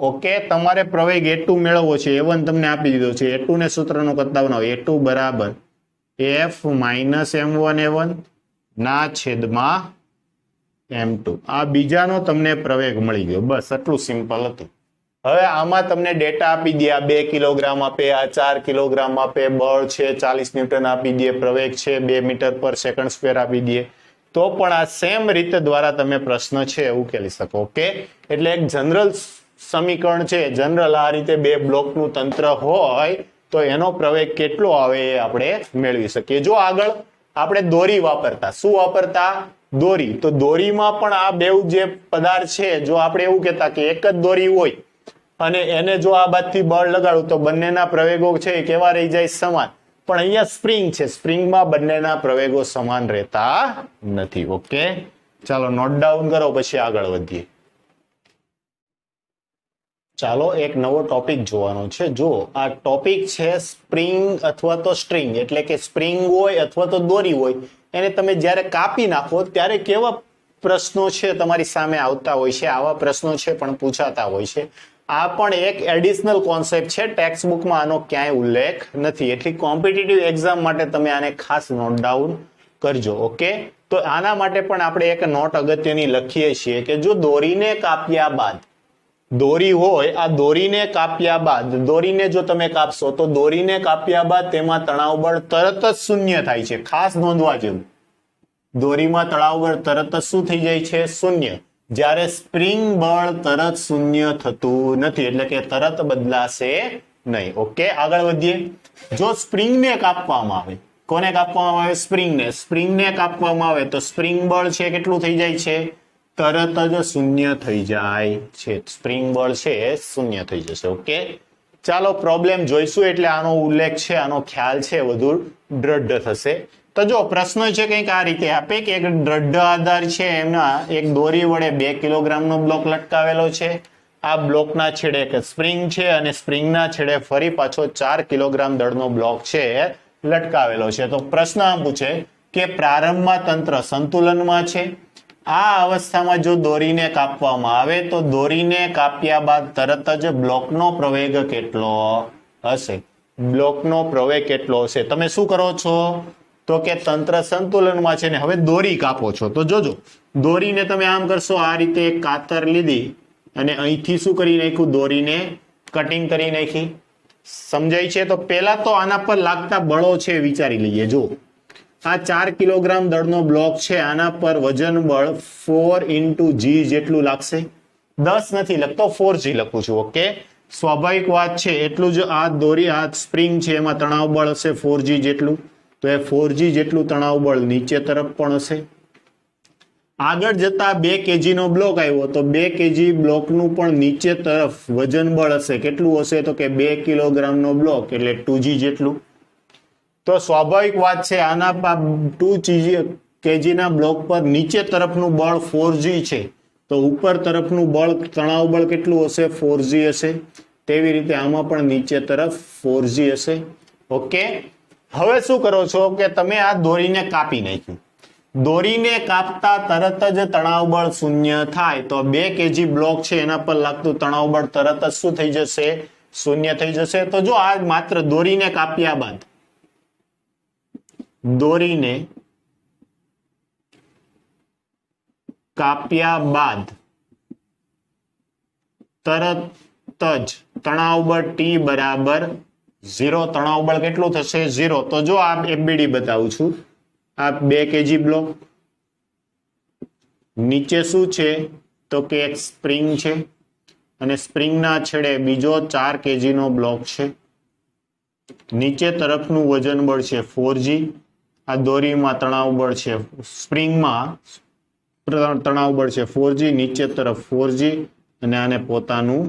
Okay, તમારે પ્રવેગ a2 મેળવવો છે, a1 તમને આપી દીધો છે, a2 ને સૂત્રનો કરતા બનાવો, a2 બરાબર f માઇનસ m1 a1 ના છેદમાં m2. આ બીજાનો તમને પ્રવેગ મળી ગયો. બસ આટલું સિમ્પલ હતું. હવે આમાં તમને ડેટા આપી દે, આ 2 કિલોગ્રામ આપે, આ 4 કિલોગ્રામ આપે, બળ છે 40 ન્યૂટન આપી દે, પ્રવેગ છે 2 મીટર પર સેકન્ડ સ્ક્વેર આપી દે, તો પણ આ સેમ રીતે દ્વારા તમે પ્રશ્ન છે ઉકેલી શકો. ઓકે, એટલે એક જનરલ સમીકરણ છે, જનરલ આ રીતે 2 બ્લોકનું તંત્ર હોય તો એનો પ્રવેગ કેટલો આવે એ આપણે મેળવી શકીએ. જો આગળ આપણે દોરી વાપરતા, શું વાપરતા, દોરી, તો દોરીમાં પણ આ બે જે પદાર્થ છે, જો આપણે એવું કહેતા કે એક જ દોરી હોય અને એને જો આ બાજુથી બળ લગાડું તો બંનેના પ્રવેગો છે એ કેવા રહી જાય, સમાન. પણ અહીંયા સ્પ્રિંગ છે, સ્પ્રિંગમાં બંનેના પ્રવેગો સમાન રહેતા નથી. ઓકે, ચાલો નોટ ડાઉન કરો, પછી આગળ વધીએ. ચાલો એક નવો ટોપિક જોવાનો છે. જો આ ટોપિક છે સ્પ્રિંગ અથવા તો સ્ટ્રિંગ, એટલે કે સ્પ્રિંગ હોય અથવા તો દોરી હોય, એને તમે જ્યારે કાપી નાખો ત્યારે કેવા પ્રશ્નો છે તમારી સામે આવતા હોય છે. આવા પ્રશ્નો છે પણ પૂછાતા હોય છે. આ પણ એક એડિશનલ કોન્સેપ્ટ છે, ટેક્સ્ટ બુકમાં આનો ક્યાંય ઉલ્લેખ નથી, એટલે કોમ્પિટિટિવ એક્ઝામ માટે તમે આને ખાસ નોટ ડાઉન કરજો. ઓકે, તો આના માટે પણ આપણે એક નોટ અગત્યની લખીએ છીએ કે જો દોરીને કાપ્યા બાદ, દોરી હોય, આ દોરીને કાપ્યા બાદ, દોરીને જો તમે કાપશો તો દોરીને કાપ્યા બાદ તેમાં તણાવ બળ તરત જ શૂન્ય થાય છે. ખાસ નોંધવા જેવું, દોરીમાં તણાવ બળ તરત જ શું થઈ જાય છે, શૂન્ય. જ્યારે સ્પ્રિંગ બળ તરત શૂન્ય થતું નથી, એટલે કે તરત બદલાશે નહીં. ઓકે, આગળ વધીએ. જો સ્પ્રિંગને કાપવામાં આવે, કોને કાપવામાં આવે, સ્પ્રિંગને, સ્પ્રિંગને કાપવામાં આવે તો સ્પ્રિંગ બળ છે કેટલું થઈ જાય છે, તરત જ શૂન્ય થઈ જાય છે. સ્પ્રિંગ બળ છે એ શૂન્ય થઈ જશે. ઓકે, ચાલો પ્રોબ્લેમ જોઈશું એટલે આનો ઉલ્લેખ છે, આનો ખ્યાલ છે વધુ દ્રઢ થશે. તો જો પ્રશ્ન છે કંઈક આ રીતે આપે કે એક દ્રઢ આધાર છે, એમના એક દોરી વડે 2 કિલોગ્રામનો બ્લોક લટકાવેલો છે. આ બ્લોકના છેડે એક સ્પ્રિંગ છે અને સ્પ્રિંગના છેડે ફરી પાછો 4 કિલોગ્રામ દળનો બ્લોક છે લટકાવેલો છે. તો પ્રશ્ન આમ પૂછે કે પ્રારંભમાં તંત્ર સંતુલનમાં છે. આ અવસ્થામાં જો દોરીને કાપવામાં આવે તો દોરીને કાપ્યા બાદ તરત જ બ્લોકનો પ્રવેગ કેટલો હશે, બ્લોકનો પ્રવેગ કેટલો હશે. તમે શું કરો છો તો કે તંત્ર સંતુલનમાં છે ને હવે દોરી કાપો છો, તો જોજો દોરીને તમે આમ કરશો, આ રીતે એક કાતર લીધી અને અહીંથી શું કરી નાખ્યું, દોરીને કટિંગ કરી નાખી. સમજાય છે? તો પહેલા તો આના પર લાગતા બળો છે વિચારી લઈએ. જો આ 4 કિલોગ્રામ દળનો બ્લોક છે, આના પર વજન બળ 4 × g જેટલું લાગશે. 10 નથી લખતો, 4g લખું છું. ઓકે, સ્વાભાવિક વાત છે, એટલું જ આ દોરી, આ સ્પ્રિંગ છે એમાં તણાવ બળ હશે 4g જેટલું, તો એ 4g જેટલું તણાવ બળ નીચે તરફ પણ હશે. આગળ જતા 2 kg નો બ્લોક આવ્યો તો 2 kg બ્લોકનું પણ નીચે તરફ વજન બળ હશે. કેટલું હશે તો કે 2 કિલોગ્રામ નો બ્લોક એટલે 2g જેટલું. તો સ્વાભાવિક વાત છે, આના 2 kg ના બ્લોક પર નીચે તરફનું બળ 4g છે, તો ઉપર તરફનું બળ, તણાવ બળ કેટલું હશે, 4g હશે. તેવી રીતે આમાં પણ નીચે તરફ 4g હશે. ઓકે, હવે શું કરો છો કે તમે આ દોરીને કાપી નાખ્યું. દોરીને કાપતા તરત જ તણાવ બળ શૂન્ય થાય તો 2 kg બ્લોક છે એના પર લાગતું તણાવ બળ તરત જ શું થઈ જશે? શૂન્ય થઈ જશે. તો જો આ માત્ર દોરીને કાપ્યા બાદ તરત જ તણાવ બળ T બરાબર 0. તણાવ બળ કેટલું થશે? 0. તો જો આ FBD બતાવું છું. આ 2 kg બ્લોક, નીચે શું છે તો કે એક સ્પ્રિંગ છે અને સ્પ્રિંગના છેડે બીજો 4 kg નો બ્લોક છે. નીચે તરફનું વજન બળ છે 4g. આ દોરીમાં તણાવ બળ છે, સ્પ્રિંગમાં તણાવ બળ છે 4g, નીચે તરફ 4g અને આને પોતાનું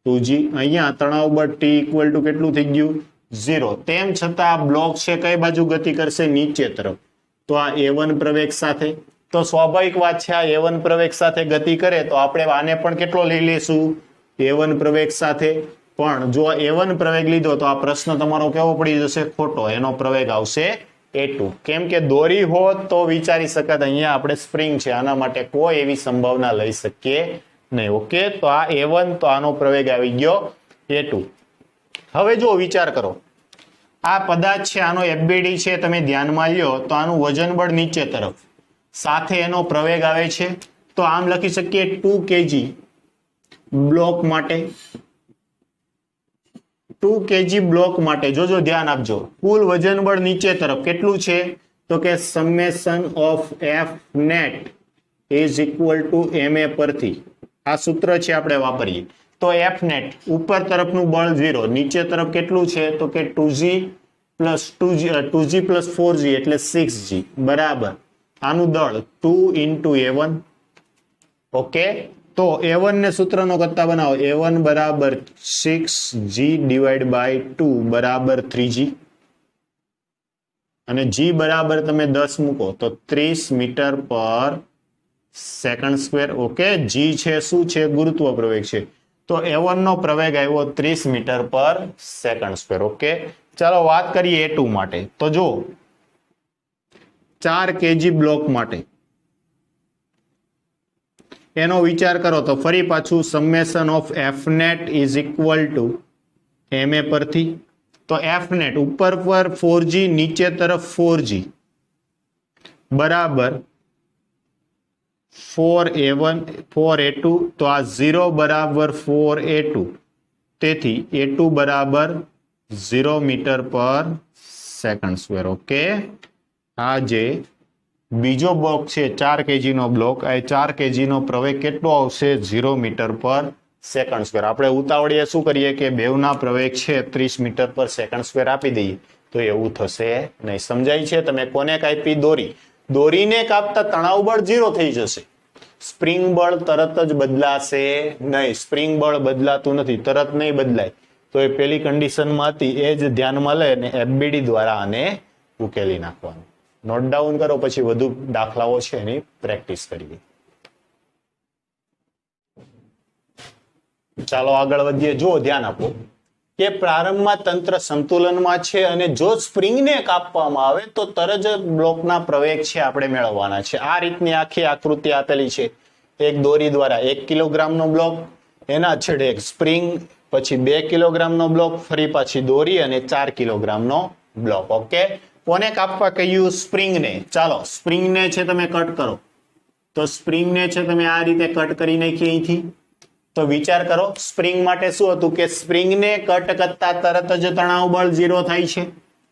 2g. અહીંયા તણાવ બળ T ઇક્વલ ટુ કેટલું થઈ ગયું? 0. તેમ છતાં આ બ્લોક છે કઈ બાજુ ગતિ કરશે? નીચે તરફ. તો આ A1 પ્રવેગ સાથે, તો સ્વાભાવિક વાત છે આ A1 પ્રવેગ સાથે ગતિ કરે તો આપણે આને પણ કેટલો લઈ લેશું? A1 પ્રવેગ સાથે. પણ જો A1 પ્રવેગ લીધો તો આ પ્રશ્ન તમારો કેવો પડી જશે? ખોટો. એનો પ્રવેગ આવશે A2. કેમ કે દોરી હોત તો વિચારી શકત અહીંયા આપણે સ્પ્રિંગ છે, આના માટે કોઈ એવી સંભાવના લઈ શકીએ નહીં. ઓકે, તો આ A1, તો આનો પ્રવેગ આવી ગયો A2. હવે જો વિચાર કરો, આ પદાર્થ છે આનો FBD છે, તમે ધ્યાનમાં લ્યો તો આનું વજન બળ નીચે તરફ સાથે એનો પ્રવેગ આવે છે. તો આમ લખી શકીએ 2 kg બ્લોક માટે, 2 kg બ્લોક માટે જોજો, ધ્યાન આપજો, કુલ વજન બળ નીચે તરફ કેટલું છે તો કે summation of F net is equal to ma પરથી આ સૂત્ર છે આપણે વાપરીએ. તો F net ઉપર તરફનું બળ 0, નીચે તરફ કેટલું છે તો કે 2g plus 4g એટલે 6g બરાબર આનું દળ 2 into A1. ઓકે, તો A1 ને સૂત્રનો કરતા બનાવો. A1 બરાબર 6g divided by 2 બરાબર 3g અને g બરાબર તમે 10 મૂકો તો 30 મીટર પર સેકન્ડ સ્ક્વેર. ઓકે, g છે શું છે? ગુરુત્વ પ્રવેગ છે. તો A1 નો પ્રવેગ આવ્યો 30 મીટર પર સેકન્ડ સ્ક્વેર. ઓકે, ચાલો વાત કરીએ A2 માટે. તો જો 4 kg બ્લોક માટે એનો વિચાર કરો તો ફરી પાછું summation of F net is equal to ma પરથી. તો F net ઉપર પર 4g, નીચે તરફ 4g બરાબર 4A1 4A2. તો આ 0 બરાબર 4A2, તેથી A2 બરાબર 0 મીટર પર સેકન્ડ સ્ક્વેર. ઓકે, આ જે બીજો બ્લોક છે 4 kg નો બ્લોક, આ 4 kg નો પ્રવેગ કેટલો આવશે? 0 મીટર પર સેકન્ડ સ્ક્વેર. આપણે ઉતાવળીએ શું કરીએ કે બેવના પ્રવેગ છે 30 મીટર પર સેકન્ડ સ્ક્વેર આપી દઈએ, તો એવું થશે નહીં. સમજાય છે? તમે કોને કાપી? દોરી. દોરીને કાપતા તણાવ બળ 0 થઈ જશે, સ્પ્રિંગ બળ તરત જ બદલાશે નહીં. સ્પ્રિંગ બળ બદલાતું નથી, તરત નહીં બદલાય. તો એ પેલી કન્ડિશનમાં હતી એ જ ધ્યાનમાં લઈને FBD દ્વારા આને ઉકેલી નાખવાનું. નોટ ડાઉન કરો, પછી વધુ દાખલાઓ છે એની પ્રેક્ટિસ કરીએ. ચાલો આગળ વધીએ. જો ધ્યાન આપો કે પ્રારંભમાં તંત્ર સંતુલનમાં છે અને જો સ્પ્રિંગને કાપવામાં આવે તો તરત જ બ્લોકના પ્રવેગ છે આપણે મેળવવાના છે. આ રીતની આખી આકૃતિ આપેલી છે. એક દોરી દ્વારા 1 કિલોગ્રામનો બ્લોક, એના છેડે એક સ્પ્રિંગ, પછી 2 કિલોગ્રામનો બ્લોક, ફરી પાછી દોરી અને 4 કિલોગ્રામનો બ્લોક. ઓકે, કોને કાપવા કહ્યું? સ્પ્રિંગને. ચાલો સ્પ્રિંગને છે તમે કટ કરો, તો સ્પ્રિંગને છે તમે આ રીતે કટ કરી નાખી અહીંથી. તો વિચાર કરો, સ્પ્રિંગ માટે શું હતું કે સ્પ્રિંગને કટ કરતા તરત જ તણાવ બળ 0 થાય છે.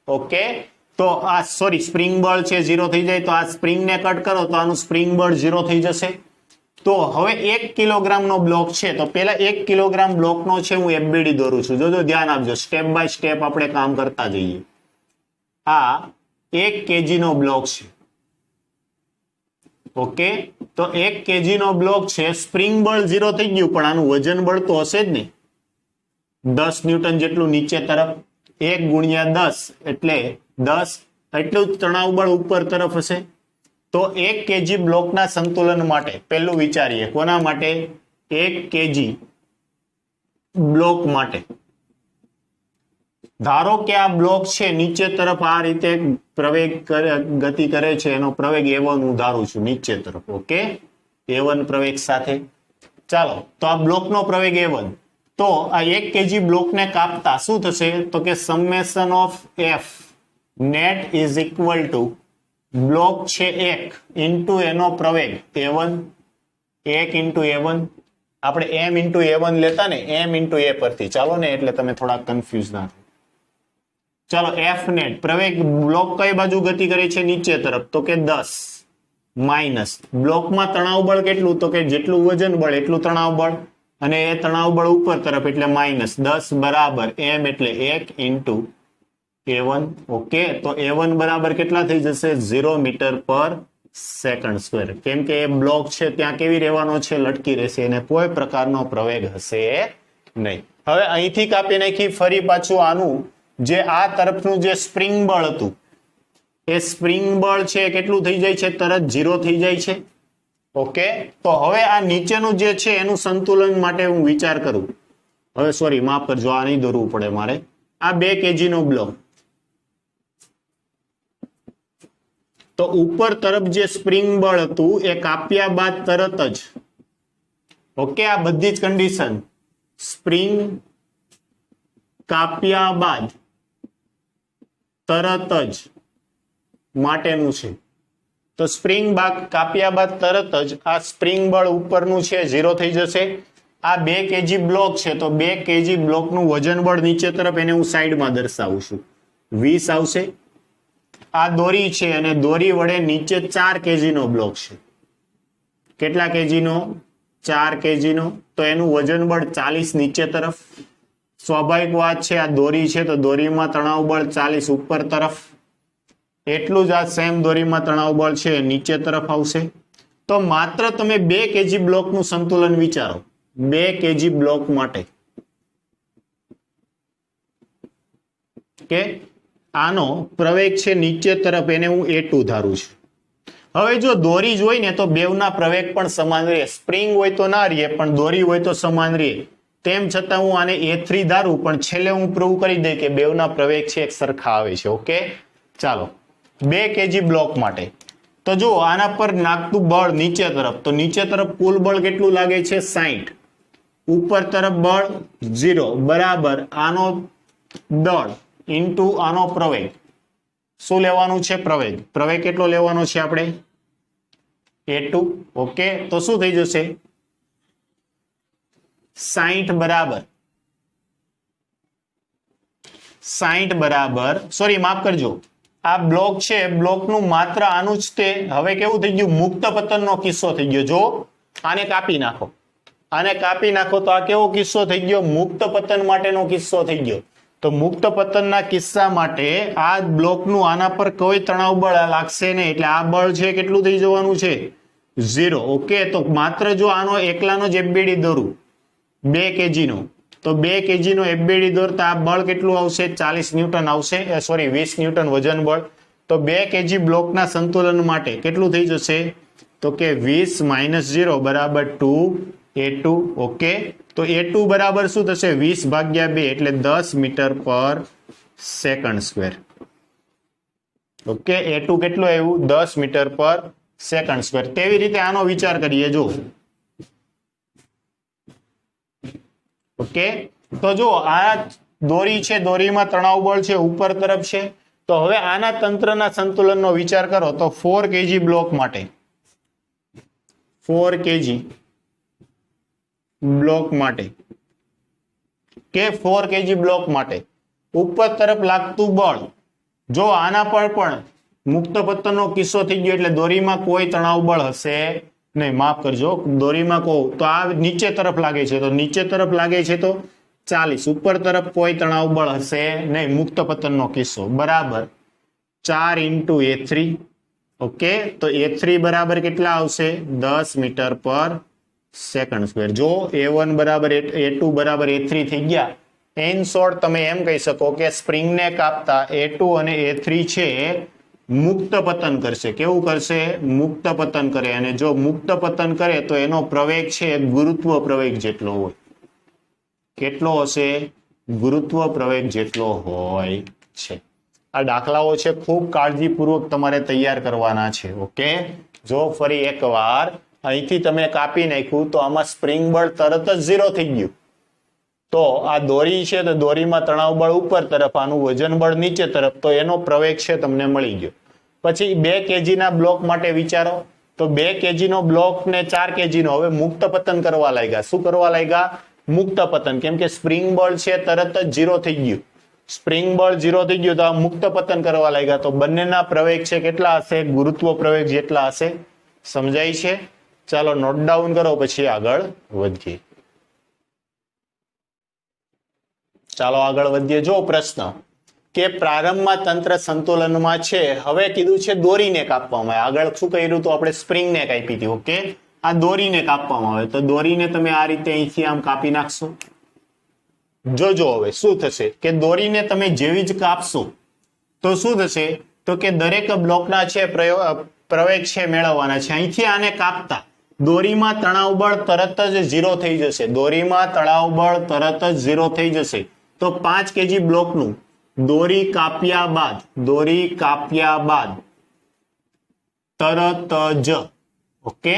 ઓકે, તો આ સ્પ્રિંગ બળ છે 0 થઈ જાય, તો આ સ્પ્રિંગને કટ કરો તો આનું સ્પ્રિંગ બળ 0 થઈ જશે. તો હવે 1 કિલોગ્રામનો બ્લોક છે, તો પેલા 1 કિલોગ્રામ બ્લોકનો છે હું FBD દોરું છું. જોજો ધ્યાન આપજો, સ્ટેપ બાય સ્ટેપ આપણે કામ કરતા જઈએ. આ 1 kg નો બ્લોક છે. ઓકે, તો 1 kg નો બ્લોક છે, સ્પ્રિંગ બળ 0 થઈ ગયું, પણ આનું વજન બળ તો હશે જ ને 10 ન્યૂટન જેટલું નીચે તરફ. 1 ગુણ્યા 10 એટલે 10, એટલું જ તણાવ બળ ઉપર તરફ હશે. તો 1 kg બ્લોકના સંતુલન માટે પહેલું વિચારીએ. કોના માટે? 1 kg બ્લોક માટે. ધારો કે આ બ્લોક છે નીચે તરફ આ રીતે ગતિ કરે છે, એનો પ્રવેગ A1 હું ધારું છું નીચે તરફ. ઓકે, A1 પ્રવેગ સાથે. ચાલો, તો આ બ્લોકનો પ્રવેગ A1. તો આ 1 kg બ્લોકને કાપતા શું થશે? તો કે summation of F net is equal to block છે 1 ઇન્ટુ એનો પ્રવેગ A1, 1 ઇન્ટુ A1. આપણે M ઇન્ટુ A1 લેતા ને, M ઇન્ટુ A પરથી. ચાલો ને, એટલે તમે થોડા કન્ફ્યુઝ ના થાવ. ચાલો, F નેટ પ્રવેગ બ્લોક કઈ બાજુ ગતિ કરે છે? નીચે તરફ. તો કે 10 માઇનસ બ્લોકમાં તણાવ બળ કેટલું? તો કે જેટલું વજન બળ એટલું તણાવ બળ, અને એ તણાવ બળ ઉપર તરફ એટલે માઇનસ 10 બરાબર M એટલે 1 ઇન્ટુ A1. ઓકે, તો A1 બરાબર કેટલા થઈ જશે? 0 મીટર પર સેકન્ડ સ્ક્વેર. કેમ કે એ બ્લોક છે ત્યાં કેવી રહેવાનો છે? લટકી રહેશે, એને કોઈ પ્રકારનો પ્રવેગ હશે નહીં. હવે અહીંથી કાપી નાખી. ફરી પાછું આનું જે આ તરફનું જે સ્પ્રિંગ બળ હતું, એ સ્પ્રિંગ બળ છે કેટલું થઈ જાય છે? તરત 0 થઈ જાય છે. ઓકે, તો હવે આ નીચેનું જે છે એનું સંતુલન માટે હું વિચાર કરું. હવે સોરી, માફ કરજો, આ નહીં દોરવું પડે મારે. આ 2 kg નો બ્લોક, તો ઉપર તરફ જે સ્પ્રિંગ બળ હતું એ કાપ્યા બાદ તરત જ, ઓકે, આ બધી જ કન્ડિશન સ્પ્રિંગ કાપ્યા બાદ તરત જ માટેનું છે. તો સ્પ્રિંગ કાપ્યા બાદ તરત જ આ સ્પ્રિંગ બળ ઉપરનું છે 0 થઈ જશે. આ 2 kg બ્લોક છે, તો 2 kg બ્લોકનું વજન બળ નીચે તરફ, એને હું સાઈડમાં દર્શાવું છું, 20 આવશે. આ દોરી છે અને દોરી વડે નીચે 4 kg નો બ્લોક છે. કેટલા kg નો? 4 kg નો. તો એનું વજન બળ 40 નીચે તરફ. સ્વાભાવિક વાત છે, આ દોરી છે તો દોરીમાં તણાવ બળ 40 ઉપર તરફ. એટલું જ આ સેમ દોરીમાં તણાવ બળ છે નીચે તરફ આવશે. તો માત્ર તમે 2 kg બ્લોકનું સંતુલન વિચારો. 2 kg બ્લોક માટે કે આનો પ્રવેગ છે નીચે તરફ, એને હું A2 ધારું છું. હવે જો દોરી જ હોય ને તો બેવના પ્રવેગ પણ સમાન રહે. સ્પ્રિંગ હોય તો ના રહે, પણ દોરી હોય તો સમાન રહે. તેમ છતાં હું આને A3 ધારું, પણ છેલ્લે હું પ્રૂવ કરી દઈ કે બેવના પ્રવેગ છે એક સરખા આવે છે. ઓકે, ચાલો, 2 kg બ્લોક માટે તો જો આના પર નાખતું બળ નીચે તરફ, તો નીચે તરફ કુલ બળ કેટલું લાગે છે? 60. ઉપર તરફ બળ 0 બરાબર આનો દળ ઇન્ટુ આનો પ્રવેગ. શું લેવાનું છે? પ્રવેગ. પ્રવેગ કેટલો લેવાનો છે આપણે? A2. ઓકે, તો શું થઈ જશે? 60 બરાબર સોરી, માફ કરજો, આ બ્લોક છે, બ્લોકનું માત્ર આનું જ તે હવે કેવું થઈ ગયું? મુક્ત પતનનો કિસ્સો થઈ ગયો. જો આને કાપી નાખો, આને કાપી નાખો તો આ કેવો કિસ્સો થઈ ગયો? મુક્ત પતન માટેનો કિસ્સો થઈ ગયો. તો મુક્ત પતનના કિસ્સા માટે આ બ્લોકનું આના પર કોઈ તણાવ બળ લાગશે નહીં, એટલે આ બળ છે કેટલું થઈ જવાનું છે? 0. ઓકે, તો માત્ર જો આનો એકલાનો જ FBD દોરું 2 kg નો, તો 2 kg નો FBD દોરતા આ બળ કેટલું આવશે? 40 ન્યૂટન આવશે. સોરી, 20 ન્યૂટન વજન બળ. તો 2 kg બ્લોકના સંતુલન માટે કેટલું થઈ જશે? તો કે 20 - 0 બરાબર 2 A2. ઓકે, તો A2 બરાબર શું થશે? 20 ભાગ્યા 2 એટલે 10 મીટર પર સેકન્ડ સ્ક્વેર. ઓકે, A2 કેટલું આવ્યું? 10 મીટર પર સેકન્ડ સ્ક્વેર. તેવી રીતે આનો વિચાર કરીએ. જો ઓકે, તો જો આ દોરી છે, દોરીમાં તણાવ બળ છે ઉપર તરફ છે. તો હવે આના તંત્રના સંતુલનનો વિચાર કરો તો 4 kg બ્લોક માટે, 4 kg બ્લોક માટે કે 4 kg બ્લોક માટે ઉપર તરફ લાગતું બળ, જો આના પર પણ મુક્ત પતનનો કિસ્સો થઈ ગયો એટલે દોરીમાં કોઈ તણાવ બળ હશે નહીં. માફ કરજો, દોરીમાં કહું તો આ નીચે તરફ લાગે છે, તો નીચે તરફ લાગે છે તો 40. ઉપર તરફ કોઈ તણાવ બળ હશે નહીં, મુક્ત પતનનો કિસ્સો. બરાબર 4 × A3. ઓકે, તો A3 બરાબર કેટલા આવશે? 10 મીટર પર સેકન્ડ સ્ક્વેર. જો A1 બરાબર A2 બરાબર A3 થઈ ગયા. ઇન શોર્ટ તમે એમ કહી શકો કે સ્પ્રિંગને કાપતા A2 અને A3 છે મુક્ત પતન કરશે. કેવું કરશે? મુક્ત પતન કરે. અને જો મુક્ત પતન કરે તો એનો પ્રવેગ છે ગુરુત્વ પ્રવેગ જેટલો હોય. કેટલો હશે? ગુરુત્વ પ્રવેગ જેટલો હોય છે. આ દાખલાઓ છે ખૂબ કાળજીપૂર્વક તમારે તૈયાર કરવાના છે. ઓકે, જો ફરી એકવાર અહીંથી તમે કાપી નાખ્યું તો આમાં સ્પ્રિંગ બળ તરત જ 0 થઈ ગયું. તો આ દોરી છે તો દોરીમાં તણાવ બળ ઉપર તરફ, આનું વજન બળ નીચે તરફ, તો એનો પ્રવેગ છે તમને મળી ગયો. પછી 2 kg ના બ્લોક માટે વિચારો તો 2 kg નો બ્લોક ને 4 kg નો હવે મુક્ત પતન કરવા લાગ્યા. શું કરવા લાગ્યા? મુક્ત પતન. કેમ કે સ્પ્રિંગ બળ છે તરત જ 0 થઈ ગયું. સ્પ્રિંગ બળ 0 થઈ ગયું તો આ મુક્ત પતન કરવા લાગ્યા. તો બંનેના પ્રવેગ છે કેટલા હશે? ગુરુત્વ પ્રવેગ જેટલા હશે. સમજાય છે? ચાલો નોટ ડાઉન કરો, પછી આગળ વધીએ. ચાલો આગળ વધીએ. જો પ્રશ્ન કે પ્રારંભમાં તંત્ર સંતુલનમાં છે, હવે કીધું છે દોરીને કાપવામાં આવે. આગળ શું કર્યું? તો આપણે સ્પ્રિંગને કાપી હતી. ઓકે, આ દોરીને કાપવામાં આવે તો દોરીને તમે આ રીતે અહીંથી આમ કાપી નાખશો. જોજો હવે શું થશે કે દોરીને તમે જેવી જ કાપશો તો શું થશે? તો કે દરેક બ્લોકના છે પ્રવેગ છે મેળવવાના છે. અહીંથી આને કાપતા દોરીમાં તણાવ બળ તરત જ 0 થઈ જશે. દોરીમાં તણાવ બળ તરત જ 0 થઈ જશે. તો 5 kg બ્લોકનું દોરી કાપ્યા બાદ તરત જ, ઓકે,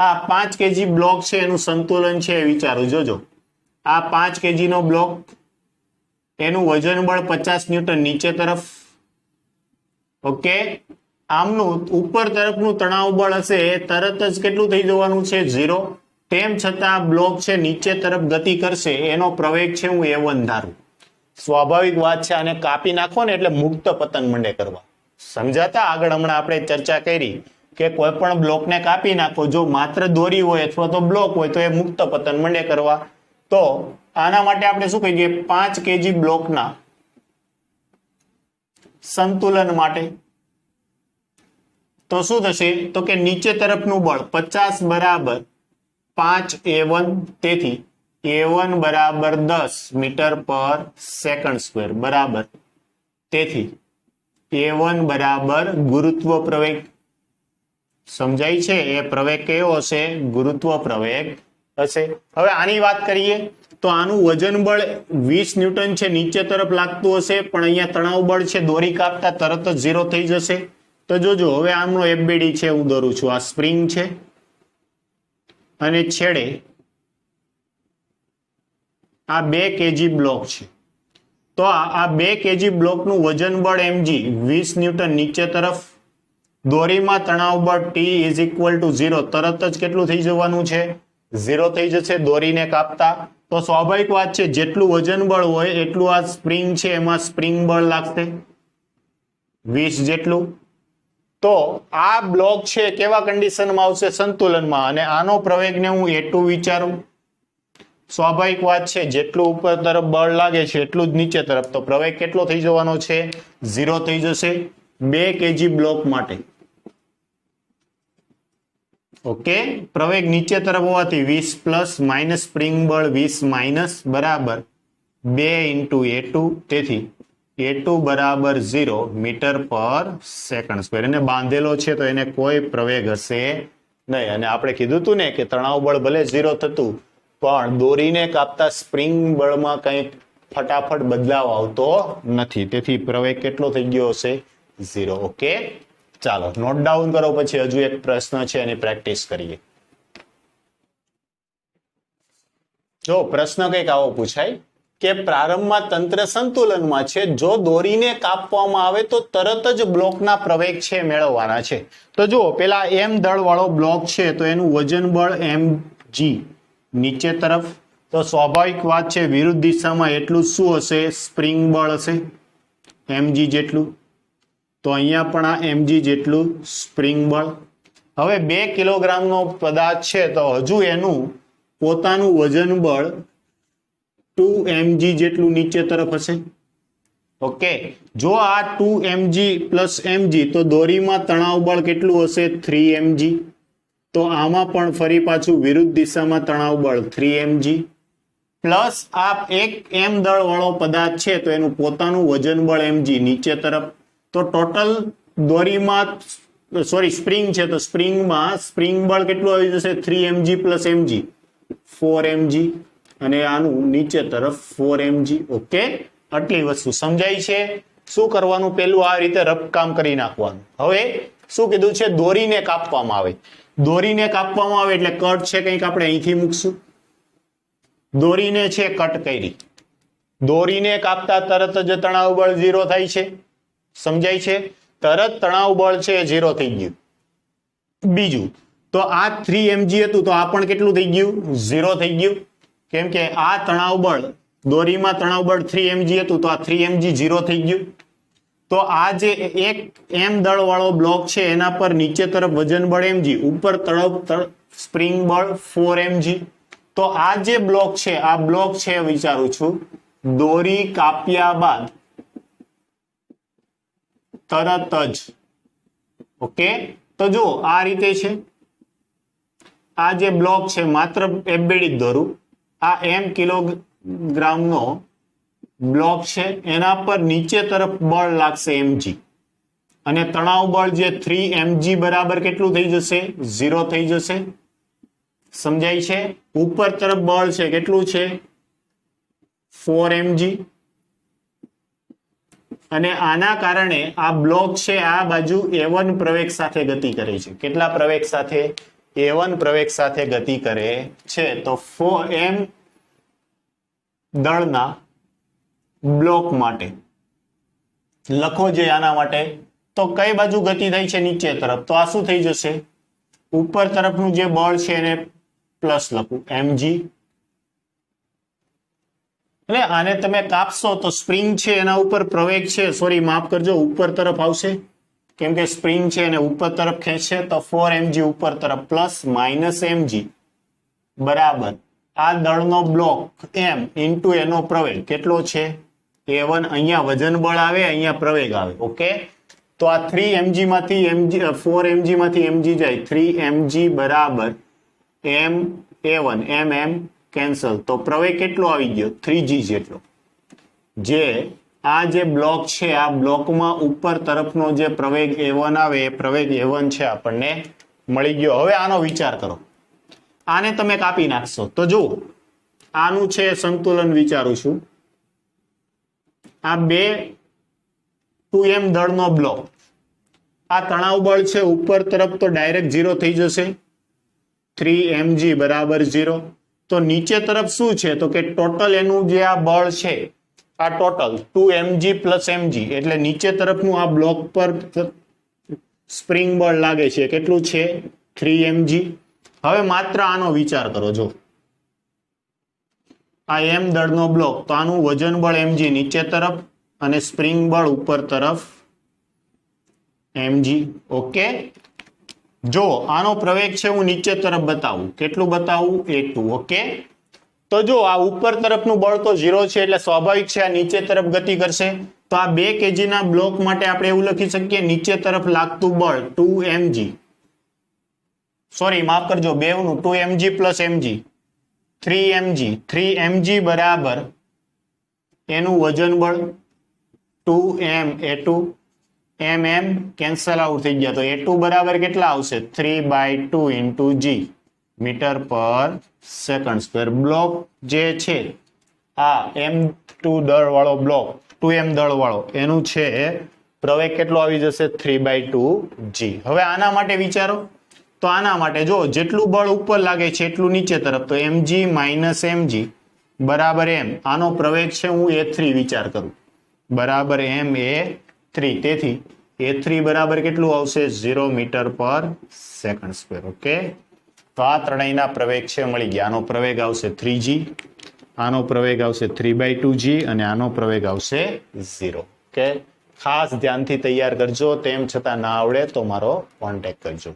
આ 5 kg બ્લોક છે એનું સંતુલન છે વિચારો. જોજો, આ 5 kg નો બ્લોક, એનું વજન બળ 50 ન્યૂટન નીચે તરફ. ઓકે, આમનું ઉપર તરફનું તણાવ બળ હશે એ તરત જ કેટલું થઈ જવાનું છે? 0. તેમ છતાં બ્લોક છે નીચે તરફ ગતિ કરશે, એનો પ્રવેગ છે હું A1 ધારું. સ્વાભાવિક વાત છે, આને કાપી નાખો ને એટલે મુક્ત પતન મંડે કરવા. સમજાતા? આગળ હમણાં આપણે ચર્ચા કરી કે કોઈ પણ બ્લોકને કાપી નાખો, જો માત્ર દોરી હોય અથવા તો બ્લોક હોય તો એ મુક્ત પતન મંડે કરવા. તો આના માટે આપણે શું કહીએ? 5 kg બ્લોકના સંતુલન માટે તો શું થશે? તો કે નીચે તરફનું બળ 50 બરાબર 5A1, તેથી A1 બરાબર 10 મીટર પર સેકન્ડ સ્ક્વેર બરાબર, તેથી A1 બરાબર ગુરુત્વ પ્રવેગ. સમજાય છે? એ પ્રવેગ કયો હશે? ગુરુત્વ પ્રવેગ હશે. હવે આની વાત કરીએ તો આનું વજન બળ 20 ન્યૂટન છે, નીચે તરફ લાગતું હશે, પણ અહીંયા તણાવ બળ છે દોરી કાપતા તરત જ 0 થઈ જશે. તો જોજો, હવે આમનો FBD છે હું દોરું છું. આ સ્પ્રિંગ છે અને છેડે આ 2 kg બ્લોક છે. તો આ 2 kg બ્લોકનું વજન બળ mg 20 ન્યૂટન નીચે તરફ, દોરીમાં તણાવ બળ T = 0, તરત જ કેટલું થઈ જવાનું છે? 0 થઈ જશે દોરીને કાપતા. તો સ્વાભાવિક વાત છે, જેટલું વજન બળ હોય એટલું આ સ્પ્રિંગ છે એમાં સ્પ્રિંગ બળ લાગશે 20 જેટલું. તો આ બ્લોક છે કેવા કન્ડિશનમાં આવશે? સંતુલનમાં. અને આનો પ્રવેગને હું A2 વિચારું. સ્વાભાવિક વાત છે, જેટલું ઉપર તરફ બળ લાગે છે એટલું જ નીચે તરફ, તો પ્રવેગ કેટલો થઈ જવાનો છે? 0 થઈ જશે 2 kg બ્લોક માટે. ઓકે, પ્રવેગ નીચે તરફ હોવાથી 20 પ્લસ માઇનસ સ્પ્રિંગ બળ 20 માઇનસ બરાબર 2 × A2, તેથી A2 બરાબર 0 મીટર પર સેકન્ડ સ્ક્વેર. એને બાંધેલો છે તો એને કોઈ પ્રવેગ હશે નહીં. અને આપણે કીધું હતું ને કે તણાવ બળ ભલે 0 થતું, પણ દોરીને કાપતા સ્પ્રિંગ બળમાં કંઈ ફટાફટ બદલાવ આવતો નથી, તેથી પ્રવેગ કેટલો થઈ ગયો હશે? 0. ઓકે, ચાલો નોટ ડાઉન કરો, પછી હજુ એક પ્રશ્ન છે એની પ્રેક્ટિસ કરીએ. જો પ્રશ્ન કંઈક આવો પૂછાય કે પ્રારંભમાં તંત્ર સંતુલનમાં છે, જો દોરીને કાપવામાં આવે તો તરત જ બ્લોકના પ્રવેગ છે મેળવવાના છે. તો જો પેલા M દળ વાળો બ્લોક છે તો એનું વજન બળ mg નીચે તરફ, તો સ્વાભાવિક વાત છે વિરુદ્ધ દિશામાં એટલું શું હશે? સ્પ્રિંગ બળ હશે mg જેટલું. તો અહીંયા પણ આ mg જેટલું સ્પ્રિંગ બળ. હવે 2 કિલોગ્રામનો પદાર્થ છે તો હજુ એનું પોતાનું વજન બળ 2mg જેટલું નીચે તરફ હશે. ઓકે, જો આ 2mg પ્લસ mg તો દોરીમાં તણાવ બળ કેટલું હશે? 3mg. તો આમાં પણ ફરી પાછું વિરુદ્ધ દિશામાં તણાવ બળ 3mg પ્લસ આ એક m દળ વાળો પદાર્થ છે તો એનું પોતાનું વજન બળ mg નીચે તરફ. તો ટોટલ દોરીમાં સ્પ્રિંગ છે તો સ્પ્રિંગમાં સ્પ્રિંગ બળ કેટલું આવી જશે? 3mg plus mg 4mg. અને આનું નીચે તરફ 4 mg. ઓકે, આટલી વસ્તુ સમજાય છે. શું કરવાનું? પેલું આ રીતે રફ કામ કરી નાખવાનું. હવે શું કીધું છે? દોરીને કાપવામાં આવે. દોરીને કાપવામાં આવે એટલે કટ છે કંઈક આપણે અહીંથી મૂકશું. દોરીને છે કટ કરી. દોરીને કાપતા તરત જ તણાવ બળ 0 થાય છે. સમજાય છે? તરત તણાવ બળ છે 0 થઈ ગયું. બીજું તો આ 3 mg હતું તો આ પણ કેટલું થઈ ગયું? 0 થઈ ગયું. કેમ કે આ તણાવ બળ, દોરીમાં તણાવ બળ 3 mg હતું તો આ 3 mg 0 થઈ ગયું. તો આ જે એક m દળ વાળો બ્લોક છે એના પર નીચે તરફ વજન બળ mg, ઉપર તરફ સ્પ્રિંગ બળ 4 mg. તો આ જે બ્લોક છે, આ બ્લોક છે વિચારું છું દોરી કાપ્યા બાદ તરત જ. ઓકે, તો જો આ રીતે છે. આ જે બ્લોક છે માત્ર એમ્બેડિંગ દોરું, આ m કિલોગ્રામનો બ્લોક છે એના પર નીચે તરફ બળ લાગશે mg અને તણાવ બળ જે 3 mg બરાબર કેટલું થઈ જશે? 0 થઈ જશે. સમજાય છે? ઉપર તરફ બળ છે કેટલું છે? 4 mg. અને આના કારણે આ બ્લોક છે આ બાજુ A1 પ્રવેગ સાથે ગતિ કરે છે. કેટલા પ્રવેગ સાથે? A1 પ્રવેગ સાથે ગતિ કરે છે. તો 4m દળના બ્લોક માટે લખો જે આના માટે, તો કઈ બાજુ ગતિ થાય છે? નીચે તરફ. તો આ શું થઈ જશે? ઉપર તરફનું જે બળ છે એને પ્લસ લખું mg. એટલે આને તમે કાપશો તો સ્પ્રિંગ છે એના ઉપર પ્રવેગ છે, સોરી માફ કરજો, ઉપર તરફ આવશે. કેમ કે સ્પ્રિંગ છે એને ઉપર તરફ ખેંચશે તો 4 mg ઉપર તરફ પ્લસ માઇનસ mg બરાબર આ દળનો બ્લોક m ઇન્ટુ એનો પ્રવેગ કેટલો છે? A1. અહીંયા વજન બળ આવે, અહીંયા પ્રવેગ આવે. ઓકે, તો આ 3 mg માંથી 4 mg માંથી mg જાય, 3 mg બરાબર m A1 m કેન્સલ. તો પ્રવેગ કેટલો આવી ગયો? 3g જેટલો. જે આ જે બ્લોક છે આ બ્લોકમાં ઉપર તરફનો જે પ્રવેગ A1 આવે એ પ્રવેગ A1 છે આપણને મળી ગયો. હવે આનો વિચાર કરો. આને તમે કાપી નાખશો તો જો આનું છે સંતુલન વિચારું છું. આ 2m દળનો બ્લોક, આ તણાવ બળ છે ઉપર તરફ તો ડાયરેક્ટ 0 થઈ જશે. 3 mg બરાબર 0. તો નીચે તરફ શું છે? તો કે ટોટલ એનું જે આ બળ છે આ ટોટલ 2 mg પ્લસ mg એટલે નીચે તરફનું આ બ્લોક પર સ્પ્રિંગ બળ લાગે છે કેટલું છે? 3 mg. હવે માત્ર આનો વિચાર કરો. જો આ m દળનો બ્લોક તો આનું વજન બળ mg નીચે તરફ અને સ્પ્રિંગ બળ ઉપર તરફ mg. ઓકે, જો આનો પ્રવેગ છે હું નીચે તરફ બતાવું, કેટલું બતાવું? A2. ઓકે, તો જો આ ઉપર તરફનું બળ તો 0 છે એટલે સ્વાભાવિક છે આ નીચે તરફ ગતિ કરશે. તો આ 2 kg ના બ્લોક માટે આપણે એવું લખી શકીએ નીચે તરફ લાગતું બળ 2 mg, સોરી માફ કરજો, બેવનું 2 mg પ્લસ mg 3 mg બરાબર એનું વજન બળ 2m A2 mm cancel out થઈ ગયા. તો A2 બરાબર કેટલા આવશે? 3/2 ઇન્ટુ g મીટર પર સેકન્ડ સ્ક્વેર. બ્લોક જે છે આ m2 દળ વાળો બ્લોક 2m દળ વાળો એનું છે પ્રવેગ કેટલો આવી જશે? 3/2g. હવે આના માટે વિચારો. તો આના માટે જો જેટલું બળ ઉપર લાગે છે એટલું નીચે તરફ, તો mg માઇનસ mg બરાબર m. આનો પ્રવેગ છે હું A3 વિચાર કરું બરાબર m A3. તેથી A3 બરાબર કેટલું આવશે? 0 મીટર પર સેકન્ડ સ્ક્વેર. ઓકે, તો આ ત્રણેયના પ્રવેગ છે મળી ગયા. આનો પ્રવેગ આવશે 3g, આનો પ્રવેગ આવશે 3/2g અને આનો પ્રવેગ આવશે 0. ઓકે, ખાસ ધ્યાનથી તૈયાર કરજો. તેમ છતાં ના આવડે તો મારો કોન્ટેક્ટ કરજો.